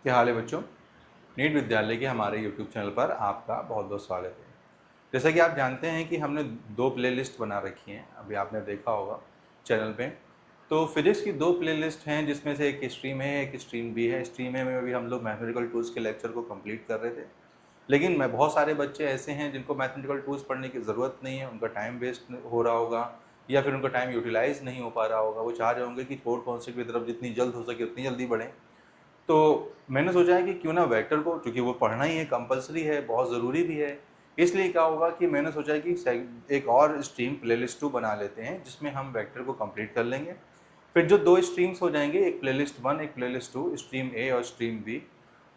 क्या हाल है बच्चों। नीट विद्यालय के हमारे यूट्यूब चैनल पर आपका बहुत बहुत स्वागत है। जैसा कि आप जानते हैं कि हमने दो प्लेलिस्ट बना रखी हैं, अभी आपने देखा होगा चैनल पे। तो फिजिक्स की दो प्लेलिस्ट हैं, जिसमें से एक स्ट्रीम है, एक स्ट्रीम बी है। स्ट्रीम ए में भी हम लोग मैथमेटिकल टूल्स के लेक्चर को कंप्लीट कर रहे थे, लेकिन मैं बहुत सारे बच्चे ऐसे हैं जिनको मैथमेटिकल टूल्स पढ़ने की ज़रूरत नहीं है, उनका टाइम वेस्ट हो रहा होगा या फिर उनका टाइम यूटिलाइज नहीं हो पा रहा होगा। वो चाह रहे होंगे कि कोर कॉन्सेप्ट की तरफ जितनी जल्द हो सके उतनी जल्दी बढ़ें। तो मैंने सोचा है कि क्यों ना वेक्टर को, क्योंकि वो पढ़ना ही है, कंपलसरी है, बहुत ज़रूरी भी है, इसलिए क्या होगा कि मैंने सोचा है कि एक और स्ट्रीम प्लेलिस्ट 2 बना लेते हैं, जिसमें हम वेक्टर को कंप्लीट कर लेंगे। फिर जो दो स्ट्रीम्स हो जाएंगे, एक प्लेलिस्ट 1 एक प्लेलिस्ट 2, स्ट्रीम ए और स्ट्रीम बी,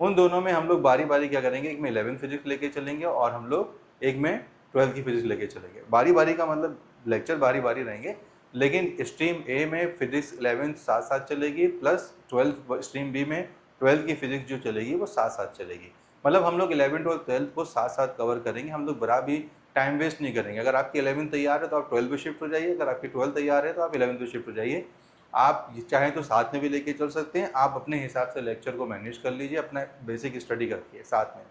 उन दोनों में हम लोग बारी बारी क्या करेंगे, एक में 11 फिजिक्स लेके चलेंगे और हम लोग एक में 12 की फिजिक्स लेके चलेंगे। बारी बारी का मतलब लेक्चर बारी बारी रहेंगे, लेकिन स्ट्रीम ए में फिजिक्स 11 साथ साथ चलेगी, प्लस 12 स्ट्रीम बी में 12 की फिजिक्स जो चलेगी वो साथ साथ चलेगी। मतलब हम लोग 11 और 12 को साथ साथ कवर करेंगे। हम लोग बड़ा भी टाइम वेस्ट नहीं करेंगे। अगर आपकी 11 तैयार है तो आप 12 पे शिफ्ट हो जाइए, अगर आपकी 12 तैयार है तो आप 11 पे शिफ्ट हो जाइए। आप चाहें तो साथ में भी लेके चल सकते हैं, आप अपने हिसाब से लेक्चर को मैनेज कर लीजिए, अपना बेसिक स्टडी करके साथ में।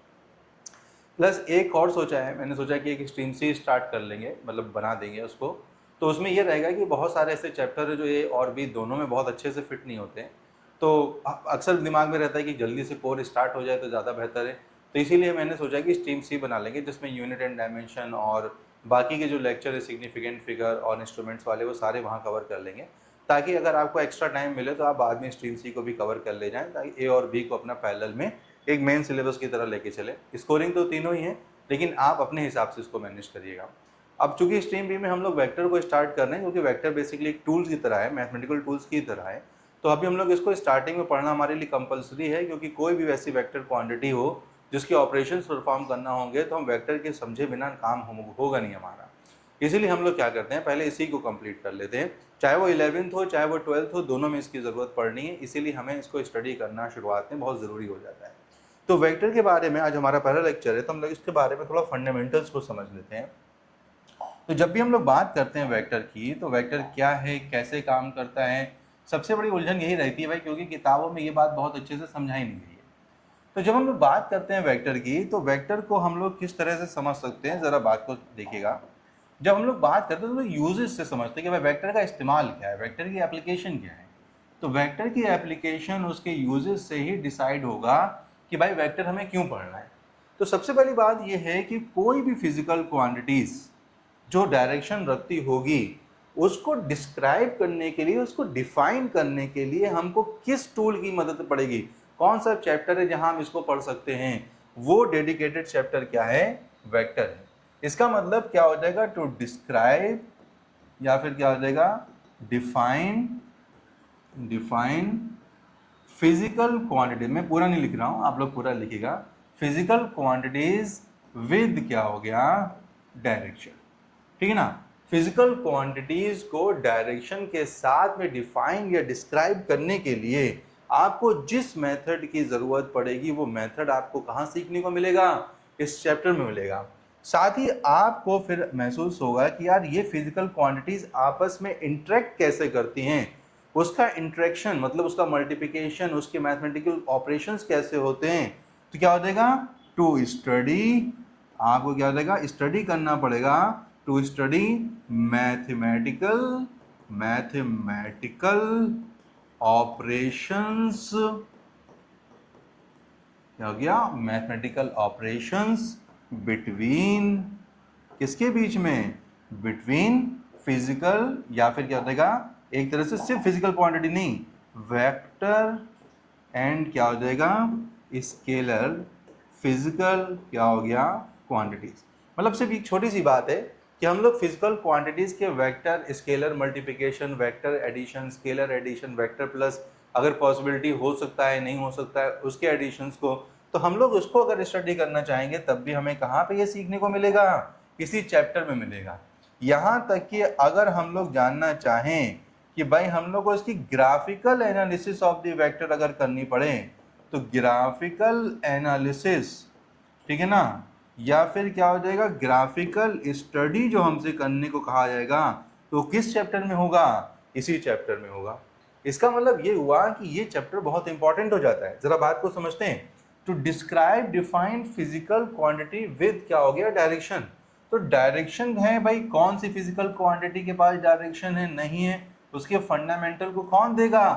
प्लस एक और सोचा है, मैंने सोचा कि एक स्ट्रीम से स्टार्ट कर लेंगे, मतलब बना देंगे उसको। तो उसमें ये रहेगा कि बहुत सारे ऐसे चैप्टर है जो ए और बी दोनों में बहुत अच्छे से फिट नहीं होते हैं। तो अक्सर दिमाग में रहता है कि जल्दी से कोर स्टार्ट हो जाए तो ज़्यादा बेहतर है। तो इसीलिए मैंने सोचा कि स्ट्रीम सी बना लेंगे, जिसमें यूनिट एंड डायमेंशन और बाकी के जो लेक्चर है, सिग्निफिकेंट फिगर और इंस्ट्रूमेंट्स वाले, वो सारे वहाँ कवर कर लेंगे, ताकि अगर आपको एक्स्ट्रा टाइम मिले तो आप बाद में स्ट्रीम सी को भी कवर कर ले जाएं, ताकि ए और बी को अपना पैरेलल में एक मेन सिलेबस की तरह लेके चले। स्कोरिंग तो तीनों ही है, लेकिन आप अपने हिसाब से इसको मैनेज करिएगा। अब चूंकि स्ट्रीम बी में हम लोग वेक्टर को स्टार्ट कर रहे हैं, क्योंकि वेक्टर बेसिकली एक टूल्स की तरह है, मैथमेटिकल टूल्स की तरह है। तो अभी हम लोग इसको स्टार्टिंग में पढ़ना हमारे लिए कंपलसरी है, क्योंकि कोई भी वैसी वेक्टर क्वांटिटी हो जिसके ऑपरेशंस परफॉर्म करना होंगे, तो हम वेक्टर के समझे बिना काम होगा नहीं हमारा। इसीलिए हम लोग क्या करते हैं, पहले इसी को कंप्लीट कर लेते हैं। चाहे वो 11th हो चाहे वो 12th हो, दोनों में इसकी ज़रूरत पड़नी है, इसीलिए हमें इसको स्टडी करना शुरुआत में बहुत ज़रूरी हो जाता है। तो वेक्टर के बारे में आज हमारा पहला लेक्चर है, तो हम लोग इसके बारे में थोड़ा फंडामेंटल्स को समझ लेते हैं। तो जब भी हम लोग बात करते हैं वेक्टर की, तो वेक्टर क्या है, कैसे काम करता है, सबसे बड़ी उलझन यही रहती है भाई, क्योंकि किताबों में ये बात बहुत अच्छे से समझाई नहीं गई है। तो जब हम लोग बात करते हैं वेक्टर की, तो वेक्टर को हम लोग किस तरह से समझ सकते हैं, ज़रा बात को देखिएगा। जब हम लोग बात करते हैं तो यूजेस से समझते हैं कि भाई वेक्टर का इस्तेमाल क्या है, वेक्टर की एप्लीकेशन क्या है। तो वेक्टर की एप्लीकेशन उसके यूजेस से ही डिसाइड होगा कि भाई वेक्टर हमें क्यों पढ़ना है। तो सबसे पहली बात यह है कि कोई भी फिजिकल क्वांटिटीज जो डायरेक्शन रखती होगी, उसको डिस्क्राइब करने के लिए, उसको डिफाइन करने के लिए हमको किस टूल की मदद पड़ेगी, कौन सा चैप्टर है जहां हम इसको पढ़ सकते हैं, वो डेडिकेटेड चैप्टर क्या है, वेक्टर है। इसका मतलब क्या हो जाएगा, टू डिस्क्राइब, या फिर क्या हो जाएगा, डिफाइन फिजिकल क्वांटिटी। मैं पूरा नहीं लिख रहा हूं, आप लोग पूरा लिखिएगा। फिजिकल क्वांटिटीज विद क्या हो गया, डायरेक्शन। ठीक है ना। फिजिकल क्वांटिटीज को डायरेक्शन के साथ में डिफाइन या डिस्क्राइब करने के लिए आपको जिस मेथड की जरूरत पड़ेगी, वो मेथड आपको कहां सीखने को मिलेगा, इस चैप्टर में मिलेगा। साथ ही आपको फिर महसूस होगा कि यार ये फिजिकल क्वांटिटीज आपस में इंटरेक्ट कैसे करती हैं, उसका इंटरेक्शन मतलब उसका मल्टीप्लिकेशन, उसके मैथमेटिकल ऑपरेशंस कैसे होते हैं। तो क्या हो जाएगा, टू स्टडी, आपको क्या हो जाएगा, स्टडी करना पड़ेगा, टू स्टडी मैथमेटिकल ऑपरेशंस। क्या हो गया, मैथमेटिकल ऑपरेशंस बिटवीन, किसके बीच में, बिटवीन फिजिकल, या फिर क्या हो जाएगा, एक तरह से सिर्फ फिजिकल क्वांटिटी नहीं, वेक्टर एंड क्या हो जाएगा, स्केलर फिजिकल क्या हो गया, क्वांटिटीज। मतलब सिर्फ एक छोटी सी बात है कि हम लोग फिजिकल क्वांटिटीज के vector, scalar multiplication, vector addition, scalar addition, vector plus, अगर पॉसिबिलिटी हो सकता है नहीं हो सकता है उसके एडिशंस को, तो हम लोग उसको अगर स्टडी करना चाहेंगे तब भी हमें कहाँ पे ये सीखने को मिलेगा, किसी चैप्टर में मिलेगा। यहाँ तक कि अगर हम लोग जानना चाहें कि भाई हम लोग को इसकी graphical analysis of the vector अगर करनी पड़े, तो ग्राफिकल एनालिसिस, ठीक है ना, या फिर क्या हो जाएगा, ग्राफिकल स्टडी जो हमसे करने को कहा जाएगा, तो किस चैप्टर में होगा, इसी चैप्टर में होगा। इसका मतलब ये हुआ कि ये चैप्टर बहुत इंपॉर्टेंट हो जाता है। जरा बात को समझते हैं। To describe defined physical quantity with क्या हो गया, डायरेक्शन। तो डायरेक्शन है भाई, कौन सी फिजिकल क्वांटिटी के पास डायरेक्शन है, नहीं है, उसके फंडामेंटल को कौन देगा,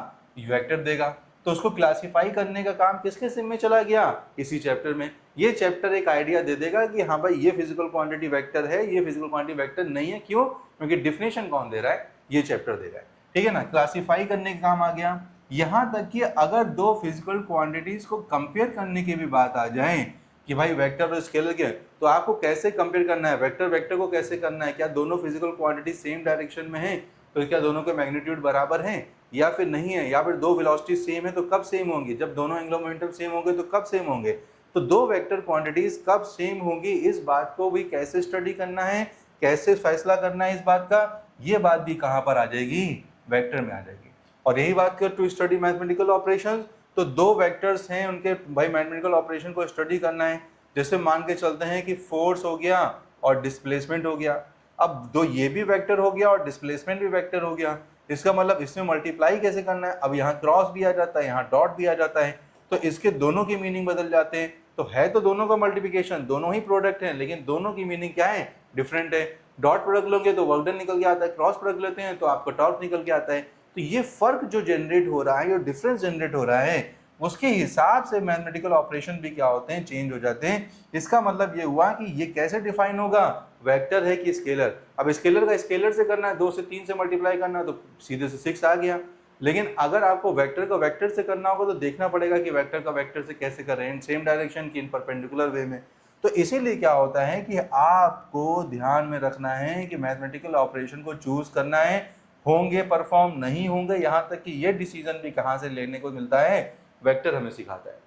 वेक्टर देगा। तो उसको क्लासिफाई करने का काम किसके सिम में चला गया, इसी चैप्टर में। ये चैप्टर एक आइडिया दे देगा कि हाँ भाई ये फिजिकल क्वांटिटी वेक्टर है, ये फिजिकल क्वांटिटी वेक्टर नहीं है। क्यों, क्योंकि डिफिनेशन कौन दे रहा है, ये चैप्टर दे रहा है। ठीक है ना, क्लासिफाई करने का काम आ गया। यहां तक कि अगर दो फिजिकल क्वांटिटीज को कंपेयर करने की भी बात आ जाए कि भाई वेक्टर और स्केलर के, तो आपको कैसे कंपेयर करना है, वेक्टर वेक्टर को कैसे करना है, क्या दोनों फिजिकल क्वांटिटी सेम डायरेक्शन में है, तो क्या दोनों के मैग्नीट्यूड बराबर हैं या फिर नहीं है, या फिर दो वेलोसिटी सेम है तो कब सेम होंगी, जब दोनों एंगुलर मोमेंटम सेम होंगे तो कब सेम होंगे। तो दो वेक्टर क्वांटिटीज कब सेम होंगी, इस बात को भी कैसे स्टडी करना है, कैसे फैसला करना है इस बात का, ये बात भी कहां पर आ जाएगी, वेक्टर में आ जाएगी। और यही बात कर टू स्टडी मैथमेटिकल ऑपरेशंस, तो दो वेक्टर्स हैं उनके भाई मैथमेटिकल ऑपरेशन को स्टडी करना है। जैसे मान के चलते हैं कि फोर्स हो गया और डिस्प्लेसमेंट हो गया। अब दो ये भी वेक्टर हो गया और डिस्प्लेसमेंट भी वेक्टर हो गया, इसका मतलब इसमें मल्टीप्लाई कैसे करना है। अब यहाँ क्रॉस भी आ जाता है, यहाँ डॉट भी आ जाता है, तो इसके दोनों की मीनिंग बदल जाते हैं। तो है तो दोनों का मल्टीप्लिकेशन, दोनों ही प्रोडक्ट हैं, लेकिन दोनों की मीनिंग क्या है, डिफरेंट है। डॉट प्रोडक्ट लोगे तो वर्क डन निकल के आता है, क्रॉस प्रोडक्ट लेते हैं तो आपका टॉर्क निकल के आता है। तो ये फर्क जो जनरेट हो रहा है, जो डिफरेंस जनरेट हो रहा है, उसके हिसाब से मैथमेटिकल ऑपरेशन भी क्या होते हैं, चेंज हो जाते हैं। इसका मतलब ये हुआ कि ये कैसे डिफाइन होगा, वेक्टर है कि स्केलर। अब स्केलर का स्केलर से करना है, 2 से 3 से मल्टीप्लाई करना है तो सीधे से 6 आ गया। लेकिन अगर आपको वेक्टर का वेक्टर से करना होगा तो देखना पड़ेगा कि वेक्टर का वेक्टर से कैसे कर रहे हैं, इन सेम डायरेक्शन की, इन परपेंडिकुलर वे में। तो इसीलिए क्या होता है कि आपको ध्यान में रखना है कि मैथमेटिकल ऑपरेशन को चूज करना है, होंगे परफॉर्म नहीं होंगे, यहाँ तक कि ये डिसीजन भी कहाँ से लेने को मिलता है, वेक्टर हमें सिखाता है।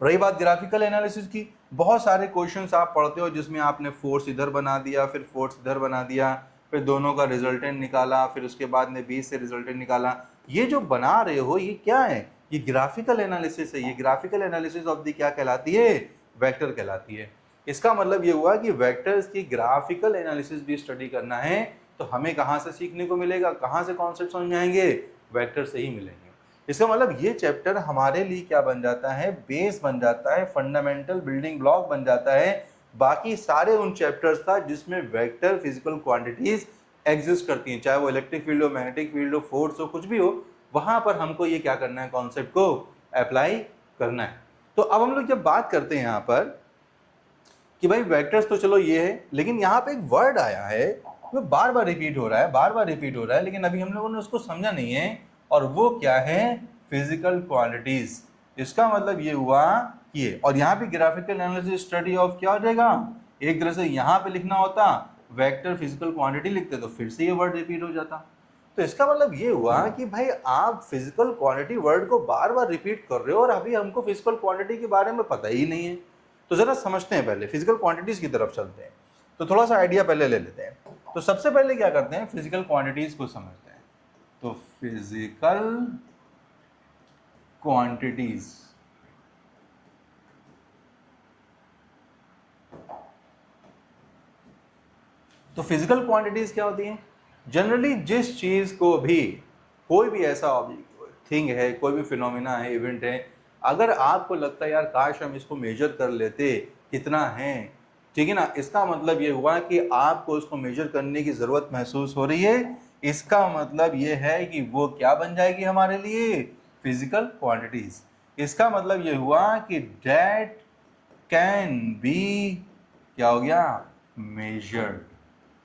रही बात ग्राफिकल एनालिसिस की, बहुत सारे क्वेश्चंस आप पढ़ते हो जिसमें आपने फोर्स इधर बना दिया, फिर फोर्स इधर बना दिया, फिर दोनों का रिजल्टेंट निकाला, फिर उसके बाद में 20 से रिजल्टेंट निकाला। ये जो बना रहे हो ये क्या है, ये ग्राफिकल एनालिसिस है। ये ग्राफिकल एनालिसिस ऑफ द क्या कहलाती है, वेक्टर कहलाती है। इसका मतलब ये हुआ कि वेक्टर्स की ग्राफिकल एनालिसिस भी स्टडी करना है, तो हमें कहाँ से सीखने को मिलेगा, कहाँ से कॉन्सेप्ट समझ में आएंगे, वेक्टर से ही मिलेंगे। इसका मतलब ये चैप्टर हमारे लिए क्या बन जाता है, बेस बन जाता है, फंडामेंटल बिल्डिंग ब्लॉक बन जाता है बाकी सारे उन चैप्टर्स का जिसमें वेक्टर फिजिकल क्वांटिटीज एग्जिस्ट करती हैं, चाहे वो इलेक्ट्रिक फील्ड हो, मैग्नेटिक फील्ड हो, फोर्स हो, कुछ भी हो, वहां पर हमको ये क्या करना है, कॉन्सेप्ट को अप्लाई करना है। तो अब हम लोग जब बात करते हैं यहाँ पर कि भाई वेक्टर्स तो चलो ये है, लेकिन यहाँ पे एक वर्ड आया है वो बार बार रिपीट हो रहा है, बार बार रिपीट हो रहा है, लेकिन अभी हम लोगों ने उसको समझा नहीं है, और वो क्या है, फिजिकल क्वांटिटीज। इसका मतलब ये हुआ कि ये, और यहाँ पे ग्राफिकल एनालिसिस स्टडी ऑफ क्या हो जाएगा, एक तरह से यहाँ पे लिखना होता वेक्टर फिजिकल क्वांटिटी लिखते तो फिर से ये वर्ड रिपीट हो जाता। तो इसका मतलब ये हुआ कि भाई आप फिजिकल क्वांटिटी वर्ड को बार बार रिपीट कर रहे हो और अभी हमको फिजिकल क्वांटिटी के बारे में पता ही नहीं है। तो जरा समझते हैं, पहले फिजिकल क्वांटिटीज की तरफ चलते हैं, तो थोड़ा सा आइडिया पहले ले लेते हैं। तो सबसे पहले क्या करते हैं, फिजिकल क्वांटिटीज को समझते हैं। तो फिजिकल क्वांटिटीज, तो फिजिकल क्वांटिटीज क्या होती हैं, जनरली जिस चीज को भी, कोई भी ऐसा थिंग है, कोई भी फिनोमिना है, इवेंट है, अगर आपको लगता है यार काश हम इसको मेजर कर लेते कितना है, ठीक है ना, इसका मतलब ये हुआ कि आपको इसको मेजर करने की जरूरत महसूस हो रही है। इसका मतलब ये है कि वो क्या बन जाएगी हमारे लिए, फिजिकल क्वांटिटीज। इसका मतलब ये हुआ कि डेट कैन बी क्या हो गया, मेजर्ड।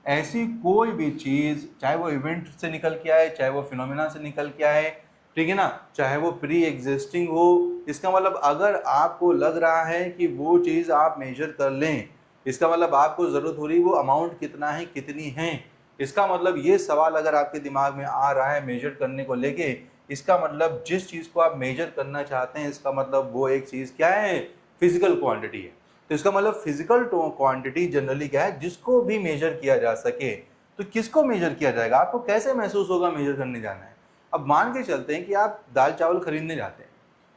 ऐसी कोई भी चीज, चाहे वो इवेंट से निकल के आए, चाहे वो फिनोमिना से निकल के आए, ठीक है ना, चाहे वो प्री एग्जिस्टिंग हो, इसका मतलब अगर आपको लग रहा है कि वो चीज आप मेजर कर लें, इसका मतलब आपको जरूरत हो रही वो अमाउंट कितना है, कितनी है, इसका मतलब ये सवाल अगर आपके दिमाग में आ रहा है मेजर करने को लेके, इसका मतलब जिस चीज को आप मेजर करना चाहते हैं, इसका मतलब वो एक चीज क्या है, फिजिकल क्वांटिटी है। तो इसका मतलब फिजिकल क्वांटिटी जनरली क्या है, जिसको भी मेजर किया जा सके। तो किसको मेजर किया जाएगा, आपको कैसे महसूस होगा मेजर करने जाना है। अब मान के चलते हैं कि आप दाल चावल खरीदने जाते हैं।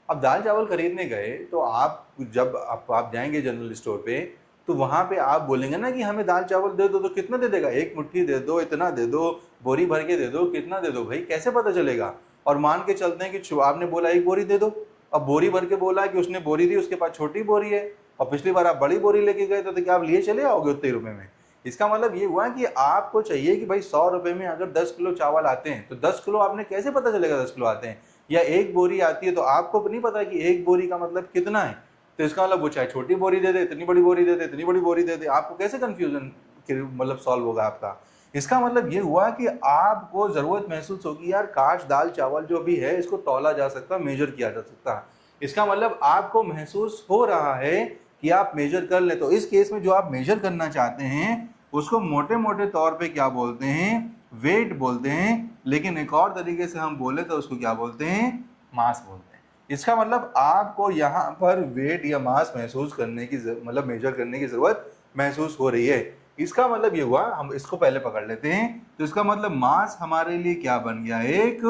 अब दाल चावल खरीदने गए तो आप जब आप जाएंगे जनरल स्टोर पे, तो वहां पे आप बोलेंगे ना कि हमें दाल चावल दे दो, तो कितना दे देगा, एक मुट्ठी दे दो, इतना दे दो, बोरी भर के दे दो, कितना दे दो, भाई कैसे पता चलेगा। और मान के चलते हैं कि आपने बोला एक बोरी दे दो, अब बोरी भर के बोला कि उसने बोरी दी, उसके पास छोटी बोरी है और पिछली बार आप बड़ी बोरी लेके गए तो क्या आप लिए चले आओगे उतने रुपए में? इसका मतलब ये हुआ कि आपको चाहिए कि भाई 100 रुपए में अगर 10 किलो चावल आते हैं तो 10 किलो आपने कैसे पता चलेगा 10 किलो आते हैं, या एक बोरी आती है तो आपको नहीं पता कि एक बोरी का मतलब कितना है। तो इसका मतलब वो चाहे छोटी बोरी दे दे, इतनी बड़ी बोरी दे दे, इतनी बड़ी बोरी दे दे, आपको कैसे कंफ्यूजन मतलब सॉल्व होगा आपका। इसका मतलब ये हुआ कि आपको जरूरत महसूस होगी यार काश दाल चावल जो भी है इसको तौला जा सकता, मेजर किया जा सकता। इसका मतलब आपको महसूस हो रहा है कि आप मेजर कर ले। तो इस केस में जो आप मेजर करना चाहते हैं उसको मोटे मोटे तौर पे क्या बोलते हैं, वेट बोलते हैं, लेकिन एक और तरीके से हम बोले तो उसको क्या बोलते हैं, मास बोलते हैं। इसका मतलब आपको यहाँ पर वेट या मास महसूस करने की मतलब मेजर करने की जरूरत महसूस हो रही है। इसका मतलब ये हुआ, हम इसको पहले पकड़ लेते हैं। तो इसका मतलब मास हमारे लिए क्या बन गया, एक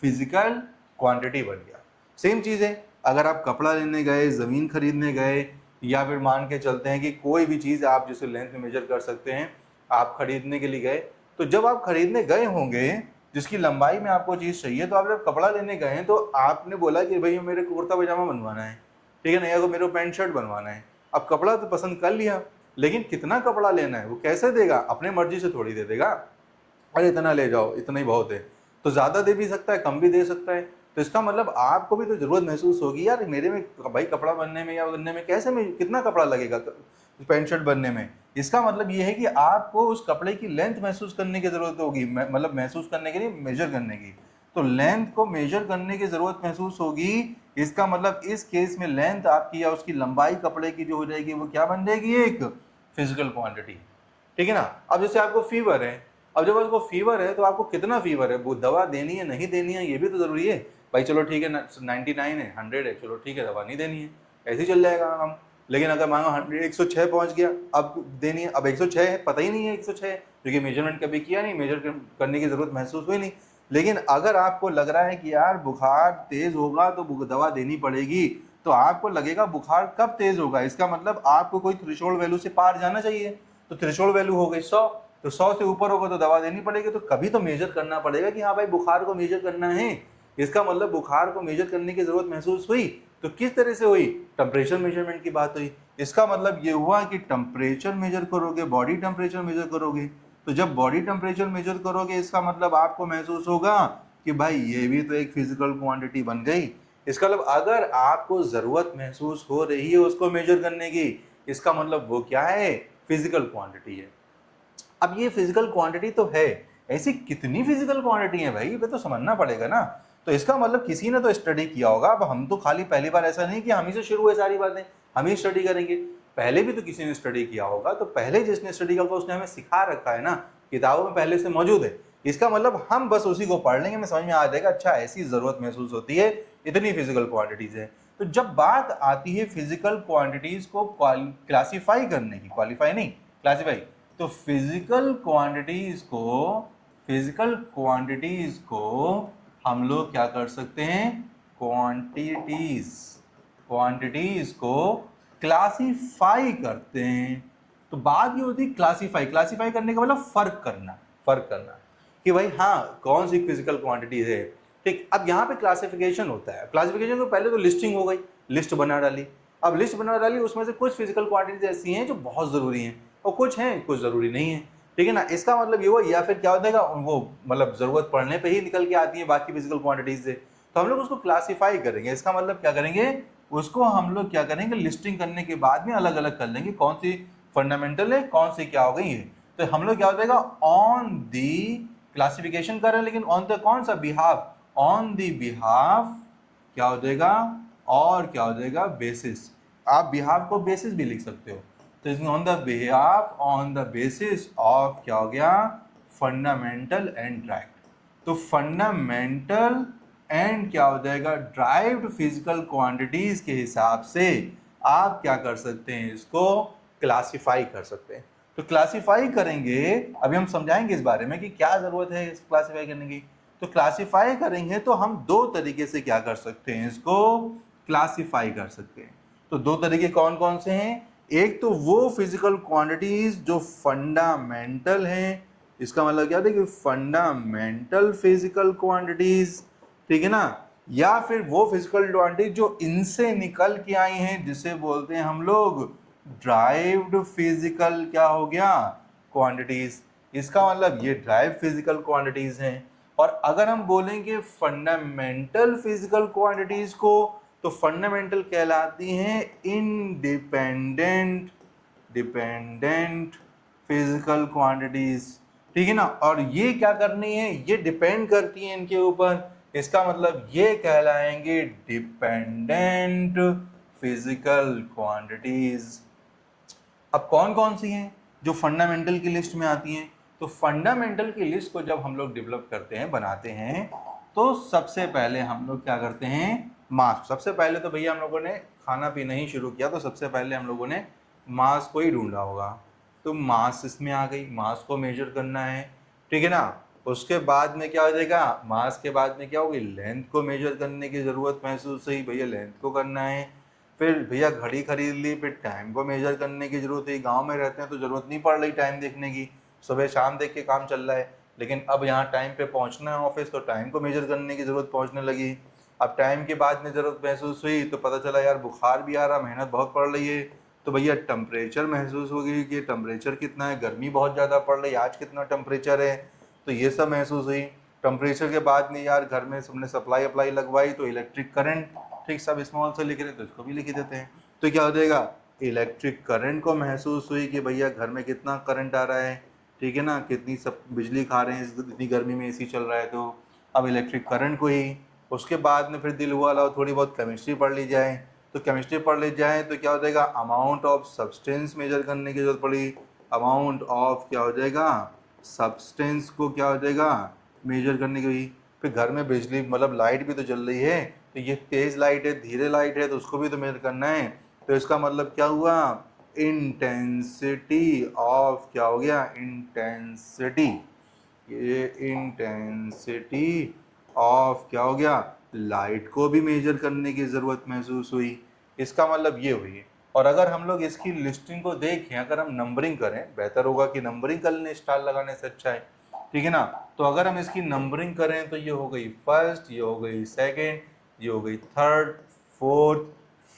फिजिकल क्वांटिटी बन गया। सेम चीज है अगर आप कपड़ा लेने गए, जमीन खरीदने गए, या फिर मान के चलते हैं कि कोई भी चीज आप जिसे लेंथ में मेजर कर सकते हैं, आप खरीदने के लिए गए। तो जब आप खरीदने गए होंगे जिसकी लंबाई में आपको चीज चाहिए, तो आप जब कपड़ा लेने गए हैं तो आपने बोला कि भाई मेरे को कुर्ता पजामा बनवाना है, ठीक है ना, या तो मेरे को पैंट शर्ट बनवाना है। अब कपड़ा तो पसंद कर लिया, लेकिन कितना कपड़ा लेना है वो कैसे देगा, अपने मर्जी से थोड़ी दे देगा। अरे इतना ले जाओ, इतना ही बहुत है, तो ज्यादा दे भी सकता है, कम भी दे सकता है। तो इसका मतलब आपको भी तो जरूरत महसूस होगी यार मेरे में भाई कपड़ा बनने में या बनने में कैसे में कितना कपड़ा लगेगा पैंट शर्ट बनने में। इसका मतलब ये है कि आपको उस कपड़े की लेंथ महसूस करने की जरूरत होगी, मतलब महसूस करने के लिए मेजर करने की। तो लेंथ को मेजर करने की जरूरत महसूस होगी। इसका मतलब इस केस में लेंथ आपकी या उसकी लंबाई कपड़े की जो हो जाएगी वो क्या बन जाएगी, एक फिजिकल क्वांटिटी, ठीक है ना। अब जैसे आपको फीवर है, अब जब आपको फीवर है तो आपको कितना फीवर है, वो दवा देनी है नहीं देनी है ये भी तो जरूरी है। भाई चलो ठीक है 99 है, 100 है, चलो ठीक है दवा नहीं देनी है, ऐसे ही चल जाएगा हम। लेकिन अगर मांगो 106 पहुंच गया, अब देनी है, अब 106 है, पता ही नहीं है 106 है, क्योंकि मेजरमेंट कभी किया नहीं, मेजर करने की जरूरत महसूस हुई नहीं। लेकिन अगर आपको लग रहा है कि यार बुखार तेज होगा तो दवा देनी पड़ेगी, तो आपको लगेगा बुखार कब तेज होगा, इसका मतलब आपको कोई थ्रेशोल्ड वैल्यू से पार जाना चाहिए। तो थ्रेशोल्ड वैल्यू हो गई 100, तो 100 से ऊपर होगा तो दवा देनी पड़ेगी। तो कभी तो मेजर करना पड़ेगा कि हाँ भाई बुखार को मेजर करना है। इसका मतलब बुखार को मेजर करने की जरूरत महसूस हुई, तो किस तरह से हुई, टेम्परेचर मेजरमेंट की बात हुई। इसका मतलब ये हुआ कि टेम्परेचर मेजर करोगे, बॉडी टेम्परेचर मेजर करोगे। तो जब बॉडी टेम्परेचर मेजर करोगे इसका मतलब आपको महसूस होगा कि भाई ये भी तो एक फिजिकल क्वांटिटी बन गई। इसका मतलब अगर आपको जरूरत महसूस हो रही है उसको मेजर करने की, इसका मतलब वो क्या है, फिजिकल क्वांटिटी है। अब ये फिजिकल क्वांटिटी तो है, ऐसी कितनी फिजिकल क्वांटिटी है भाई, ये तो समझना पड़ेगा ना। तो इसका मतलब किसी ने तो स्टडी किया होगा। अब हम तो खाली पहली बार, ऐसा नहीं कि हम ही से शुरू हुए सारी बातें, हम ही स्टडी करेंगे, पहले भी तो किसी ने स्टडी किया होगा। तो पहले जिसने स्टडी किया होगा उसने हमें सिखा रखा है ना, किताबों में पहले से मौजूद है। इसका मतलब हम बस उसी को पढ़ लेंगे, हमें समझ में आ जाएगा अच्छा ऐसी जरूरत महसूस होती है, इतनी फिजिकल क्वांटिटीज है। तो जब बात आती है फिजिकल क्वांटिटीज को क्लासीफाई करने की, क्वालिफाई नहीं क्लासीफाई, तो फिजिकल क्वांटिटीज को हम लोग क्या कर सकते हैं, क्वांटिटीज को क्लासीफाई करते हैं। तो बात ये होती है क्लासीफाई करने का मतलब फर्क करना कि भाई हाँ कौन सी फिजिकल क्वांटिटीज है। ठीक, अब यहाँ पे क्लासिफिकेशन होता है। क्लासिफिकेशन तो पहले तो लिस्टिंग हो गई, लिस्ट बना डाली। अब लिस्ट बना डाली, उसमें से कुछ फिजिकल क्वांटिटीज ऐसी हैं जो बहुत जरूरी हैं और कुछ हैं कुछ जरूरी नहीं है, ठीक है ना। इसका मतलब ये हुआ, या फिर क्या होता है वो मतलब जरूरत पड़ने पे ही निकल के आती है बाकी फिजिकल क्वांटिटीज से। तो हम लोग उसको क्लासीफाई करेंगे। इसका मतलब क्या करेंगे, उसको हम लोग क्या करेंगे, लिस्टिंग करने के बाद में अलग अलग कर लेंगे कौन सी फंडामेंटल है, कौन सी क्या हो गई है। तो हम लोग क्या हो जाएगा, ऑन दी क्लासिफिकेशन कर रहे हैं, लेकिन ऑन द कौन सा, बिहाफ, ऑन दी बिहाफ क्या हो जाएगा, और क्या हो जाएगा, बेसिस। आप बिहाफ को बेसिस भी लिख सकते हो। तो इसमें on the behalf, on the basis of क्या हो गया, फंडामेंटल एंड ड्राइव्ड। तो फंडामेंटल एंड क्या हो जाएगा, ड्राइव्ड फिजिकल क्वांटिटीज के हिसाब से आप क्या कर सकते हैं, इसको क्लासिफाई कर सकते हैं। तो क्लासिफाई करेंगे, अभी हम समझाएंगे इस बारे में कि क्या जरूरत है इस क्लासिफाई करने की। तो क्लासिफाई करेंगे तो हम दो तरीके से क्या कर सकते हैं, इसको क्लासिफाई कर सकते हैं। तो दो तरीके कौन कौन से हैं, एक तो वो फिजिकल क्वांटिटीज जो फंडामेंटल हैं, इसका मतलब क्या है कि फंडामेंटल फिजिकल क्वांटिटीज, ठीक है ना, या फिर वो फिजिकल क्वांटिटीज जो इनसे निकल के आई हैं जिसे बोलते हैं हम लोग ड्राइव्ड फिजिकल क्या हो गया क्वांटिटीज। इसका मतलब ये ड्राइव फिजिकल क्वांटिटीज हैं। और अगर हम बोलेंगे फंडामेंटल फिजिकल क्वांटिटीज को, तो फंडामेंटल कहलाती हैं इनडिपेंडेंट डिपेंडेंट फिजिकल क्वांटिटीज। ठीक है ना, और ये क्या करनी है, ये डिपेंड करती है इनके ऊपर। इसका मतलब ये कहलाएंगे डिपेंडेंट फिजिकल क्वांटिटीज। अब कौन कौन सी हैं जो फंडामेंटल की लिस्ट में आती हैं? तो फंडामेंटल की लिस्ट को जब हम लोग डेवलप करते हैं, बनाते हैं, तो सबसे पहले हम लोग क्या करते हैं, मास। सबसे पहले तो भैया हम लोगों ने खाना पीना ही शुरू किया, तो सबसे पहले हम लोगों ने मास को ही ढूंढा होगा। तो मास इसमें आ गई, मास को मेजर करना है, ठीक है ना। उसके बाद में क्या हो जाएगा, मास के बाद में क्या होगी, लेंथ को मेजर करने की ज़रूरत महसूस हुई, भैया लेंथ को करना है। फिर भैया घड़ी खरीद ली, फिर टाइम को मेजर करने की जरूरत है। गांव में रहते हैं तो जरूरत नहीं पड़ रही टाइम देखने की, सुबह शाम देख के काम चल रहा है। लेकिन अब यहाँ टाइम पे पहुँचना है ऑफिस, तो टाइम को मेजर करने की ज़रूरत पहुँचने लगी। अब टाइम के बाद में ज़रूरत महसूस हुई तो पता चला यार बुखार भी आ रहा, मेहनत बहुत पड़ रही है, तो भैया टेम्परेचर महसूस हो गई कि टेम्परेचर कितना है, गर्मी बहुत ज़्यादा पड़ रही है, आज कितना टेम्परेचर है, तो ये सब महसूस हुई। टेम्परेचर के बाद में यार घर में सबने सप्लाई अप्लाई लगवाई, तो इलेक्ट्रिक करंट, ठीक, सब स्मॉल से लिख रहे हैं तो इसको भी लिख देते हैं। तो क्या हो जाएगा, इलेक्ट्रिक करंट को महसूस हुई कि भैया घर में कितना करंट आ रहा है, ठीक है ना, कितनी सब बिजली खा रहे हैं, इतनी गर्मी में एसी चल रहा है, तो अब इलेक्ट्रिक करंट को ही। उसके बाद में फिर दिल हुआ लाओ थोड़ी बहुत केमिस्ट्री पढ़ ली जाए, तो केमिस्ट्री पढ़ ली जाए तो क्या हो जाएगा, अमाउंट ऑफ सब्सटेंस मेजर करने की जरूरत पड़ी। अमाउंट ऑफ क्या हो जाएगा, सब्सटेंस को क्या हो जाएगा, मेजर करने की। फिर घर में बिजली मतलब लाइट भी तो जल रही है, तो ये तेज लाइट है धीरे लाइट है, तो उसको भी तो मेजर करना है। तो इसका मतलब क्या हुआ, इंटेंसिटी ऑफ क्या हो गया, इंटेंसिटी, ये इंटेंसिटी ऑफ क्या हो गया, लाइट को भी मेजर करने की ज़रूरत महसूस हुई। इसका मतलब ये हुई। और अगर हम लोग इसकी लिस्टिंग को देखें, अगर हम नंबरिंग करें, बेहतर होगा कि नंबरिंग कर लें स्टार लगाने से अच्छा है, ठीक है ना। तो अगर हम इसकी नंबरिंग करें तो ये हो गई फर्स्ट, ये हो गई सेकेंड, ये हो गई थर्ड, फोर्थ,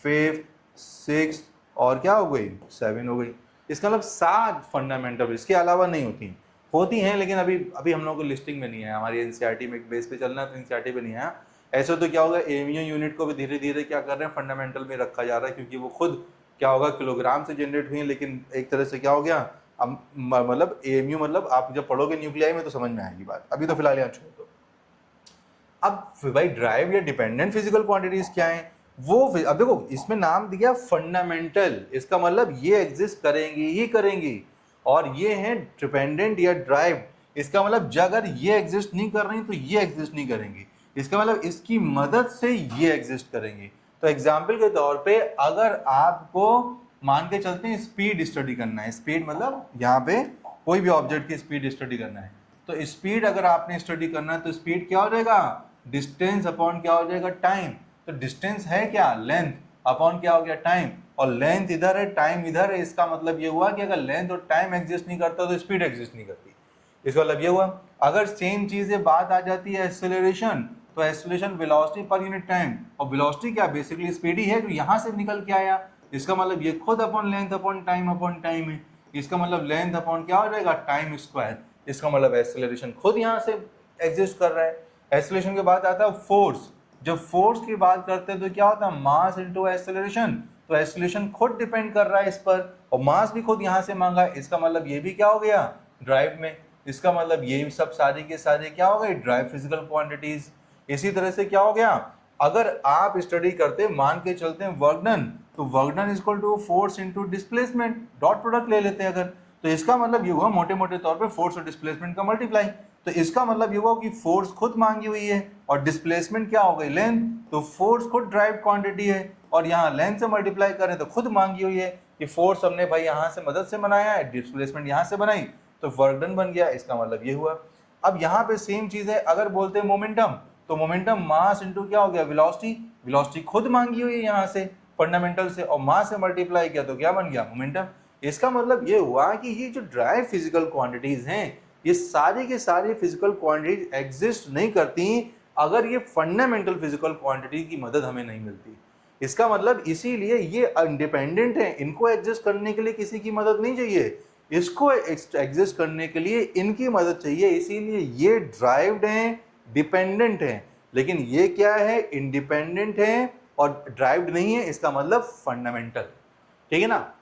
फिफ्थ, सिक्स, और क्या हो गई, 7 हो गई। इसका मतलब 7 फंडामेंटल, इसके अलावा नहीं होती हैं, लेकिन अभी अभी हम लोगों को लिस्टिंग में नहीं है, हमारी एनसीईआरटी में एक बेस पे चलना है, तो एनसीईआरटी पे नहीं आया। ऐसे तो क्या होगा, एएमयू यूनिट को भी धीरे धीरे क्या कर रहे हैं, फंडामेंटल में रखा जा रहा है, क्योंकि वो खुद क्या होगा, किलोग्राम से जनरेट हुई है, लेकिन एक तरह से क्या हो गया, अब मतलब एएमयू मतलब आप जब पढ़ोगे न्यूक्लियाई में तो समझ में आएगी बात, अभी तो फिलहाल यहाँ छोड़ दो। अब भाई ड्राइव या डिपेंडेंट फिजिकल क्वांटिटीज क्या है, वो अब देखो इसमें नाम दिया फंडामेंटल, इसका मतलब ये एग्जिस्ट करेंगी ही करेंगी, और ये है डिपेंडेंट या ड्राइव, इसका मतलब अगर ये एग्जिस्ट नहीं कर रही तो ये एग्जिस्ट नहीं करेंगी, इसका मतलब इसकी मदद से ये एग्जिस्ट करेंगी। तो एग्जाम्पल के तौर पे अगर आपको मान के चलते हैं स्पीड स्टडी करना है, स्पीड मतलब यहाँ पे कोई भी ऑब्जेक्ट की स्पीड स्टडी करना है, तो स्पीड अगर आपने स्टडी करना है तो स्पीड क्या हो जाएगा, डिस्टेंस अपॉन क्या हो जाएगा, टाइम। तो डिस्टेंस है क्या, लेंथ, अपॉन क्या हो गया, टाइम, और लेंथ इधर है टाइम इधर है, इसका मतलब ये हुआ कि अगर लेंथ और टाइम एग्जिस्ट नहीं करता तो स्पीड एग्जिस्ट नहीं करती। इसका मतलब ये हुआ। अगर सेम चीजें बात आ जाती है एक्सेलरेशन, तो acceleration velocity per unit time, और वेलोसिटी क्या बेसिकली स्पीड ही है जो यहाँ से निकल के आया, इसका मतलब ये खुद अपॉन लेंथ अपॉन टाइम है, इसका मतलब लेंथ अपॉन क्या हो जाएगा, टाइम स्क्वायर, इसका मतलब एक्सेलरेशन खुद यहाँ से एग्जिस्ट कर रहा है। एक्सेलरेशन के बाद आता है फोर्स, जब फोर्स की बात करते हैं तो क्या होता है, मास इनटू एक्सेलरेशन, तो एक्सेलरेशन खुद डिपेंड कर रहा है इस पर, और मास भी खुद यहाँ से मांगा, इसका मतलब ये भी क्या हो गया, ड्राइव में, इसका मतलब ये सब सारे के सारे क्या हो गए, ड्राइव फिजिकल क्वांटिटीज। इसी तरह से क्या हो गया, अगर आप स्टडी करते मान के चलते हैं वर्क डन, तो work done is equal to force into displacement, dot product ले लेते हैं अगर, तो इसका मतलब ये हुआ मोटे मोटे तौर पे फोर्स और डिस्प्लेसमेंट का मल्टीप्लाई, तो इसका मतलब ये हुआ कि फोर्स खुद मांगी हुई है और डिस्प्लेसमेंट क्या हो गई, लेंथ, तो फोर्स खुद ड्राइव क्वांटिटी है और यहाँ लेंथ से मल्टीप्लाई करें तो खुद मांगी हुई है कि फोर्स हमने भाई यहाँ से मदद से बनाया है, डिस्प्लेसमेंट यहाँ से बनाई, तो वर्क डन बन गया, इसका मतलब ये हुआ। अब यहाँ पे सेम चीज है, अगर बोलते हैं मोमेंटम, तो मोमेंटम मास इंटू क्या हो गया, वेलोसिटी, वेलोसिटी खुद मांगी हुई है यहाँ से फंडामेंटल से, और मास से मल्टीप्लाई किया तो क्या बन गया, मोमेंटम। इसका मतलब ये हुआ कि ये जो ड्राइव फिजिकल क्वांटिटीज हैं, ये सारी के सारी फिजिकल क्वांटिटीज एग्जिस्ट नहीं करती अगर ये फंडामेंटल फिजिकल क्वांटिटी की मदद हमें नहीं मिलती। इसका मतलब इसीलिए ये इंडिपेंडेंट है, इनको एग्जिस्ट करने के लिए किसी की मदद नहीं चाहिए, इसको एग्जिस्ट करने के लिए इनकी मदद चाहिए, इसीलिए ये ड्राइव्ड हैं, डिपेंडेंट हैं। लेकिन ये क्या है, इंडिपेंडेंट है और ड्राइव्ड नहीं है, इसका मतलब फंडामेंटल। ठीक है ना,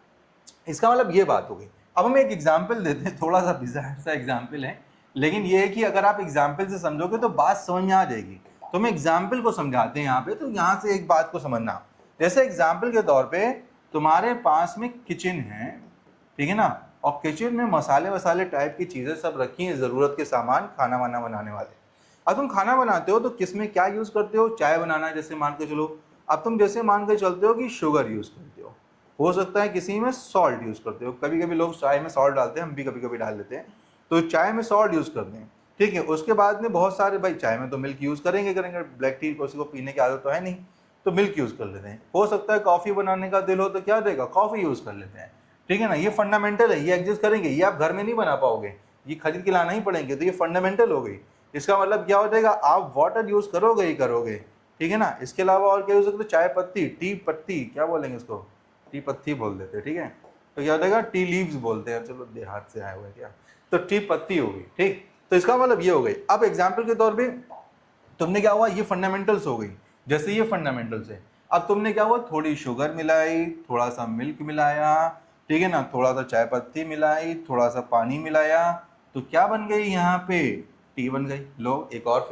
इसका मतलब ये बात हो गई। अब हम एक एग्जाम्पल देते हैं, थोड़ा सा बिजार सा एग्जाम्पल है, लेकिन ये है कि अगर आप एग्जाम्पल से समझोगे तो बात समझ में आ जाएगी। तो हम एग्जाम्पल को समझाते हैं यहाँ पे, तो यहाँ से एक बात को समझना। जैसे एग्जाम्पल के तौर पे तुम्हारे पास में किचन है, ठीक है ना, और किचन में मसाले वसाले टाइप की चीजें सब रखी हैं, जरूरत के सामान, खाना वाना बनाने वाले। अब तुम खाना बनाते हो तो किस में क्या यूज करते हो, चाय बनाना है जैसे मान के चलो, अब तुम जैसे मान के चलते हो कि शुगर यूज करते हो सकता है किसी में सॉल्ट यूज करते हो, कभी कभी लोग चाय में सॉल्ट डालते हैं, हम भी कभी कभी डाल देते हैं, तो चाय में सॉल्ट यूज करते हैं। ठीक है, उसके बाद में बहुत सारे भाई चाय में तो मिल्क यूज करेंगे, ब्लैक टी किसी को पीने की आदत तो है नहीं, तो मिल्क यूज कर लेते हैं। हो सकता है कॉफी बनाने का दिल हो तो क्या देगा, कॉफी यूज कर लेते हैं। ठीक है ना, ये फंडामेंटल है, ये एग्जिस्ट करेंगे, ये आप घर में नहीं बना पाओगे, ये खरीद के लाना ही पड़ेंगे, तो ये फंडामेंटल हो गई। इसका मतलब क्या हो जाएगा, आप वाटर यूज करोगे ही करोगे। ठीक है ना, इसके अलावा और क्या यूज सकते हो, चाय पत्ती, टी पत्ती, क्या बोलेंगे इसको, टी पत्ती बोलते थे। ठीक है, तो क्या हो जाएगा, टी लीव्स बोलते हैं, चलो देहात से आए हुए क्या, तो टी पत्ती हो गई। ठीक, तो इसका मतलब ये हो गई। अब एग्जाम्पल के तौर पे तुमने क्या हुआ, ये फंडामेंटल्स हो गई, जैसे ये फंडामेंटल्स है। अब तुमने क्या हुआ, थोड़ी शुगर मिलाई, थोड़ा सा मिल्क मिलाया, ठीक है ना, थोड़ा सा चाय पत्ती मिलाई, थोड़ा सा पानी मिलाया, तो क्या बन गई यहाँ पे, टी बन गई। लो एक और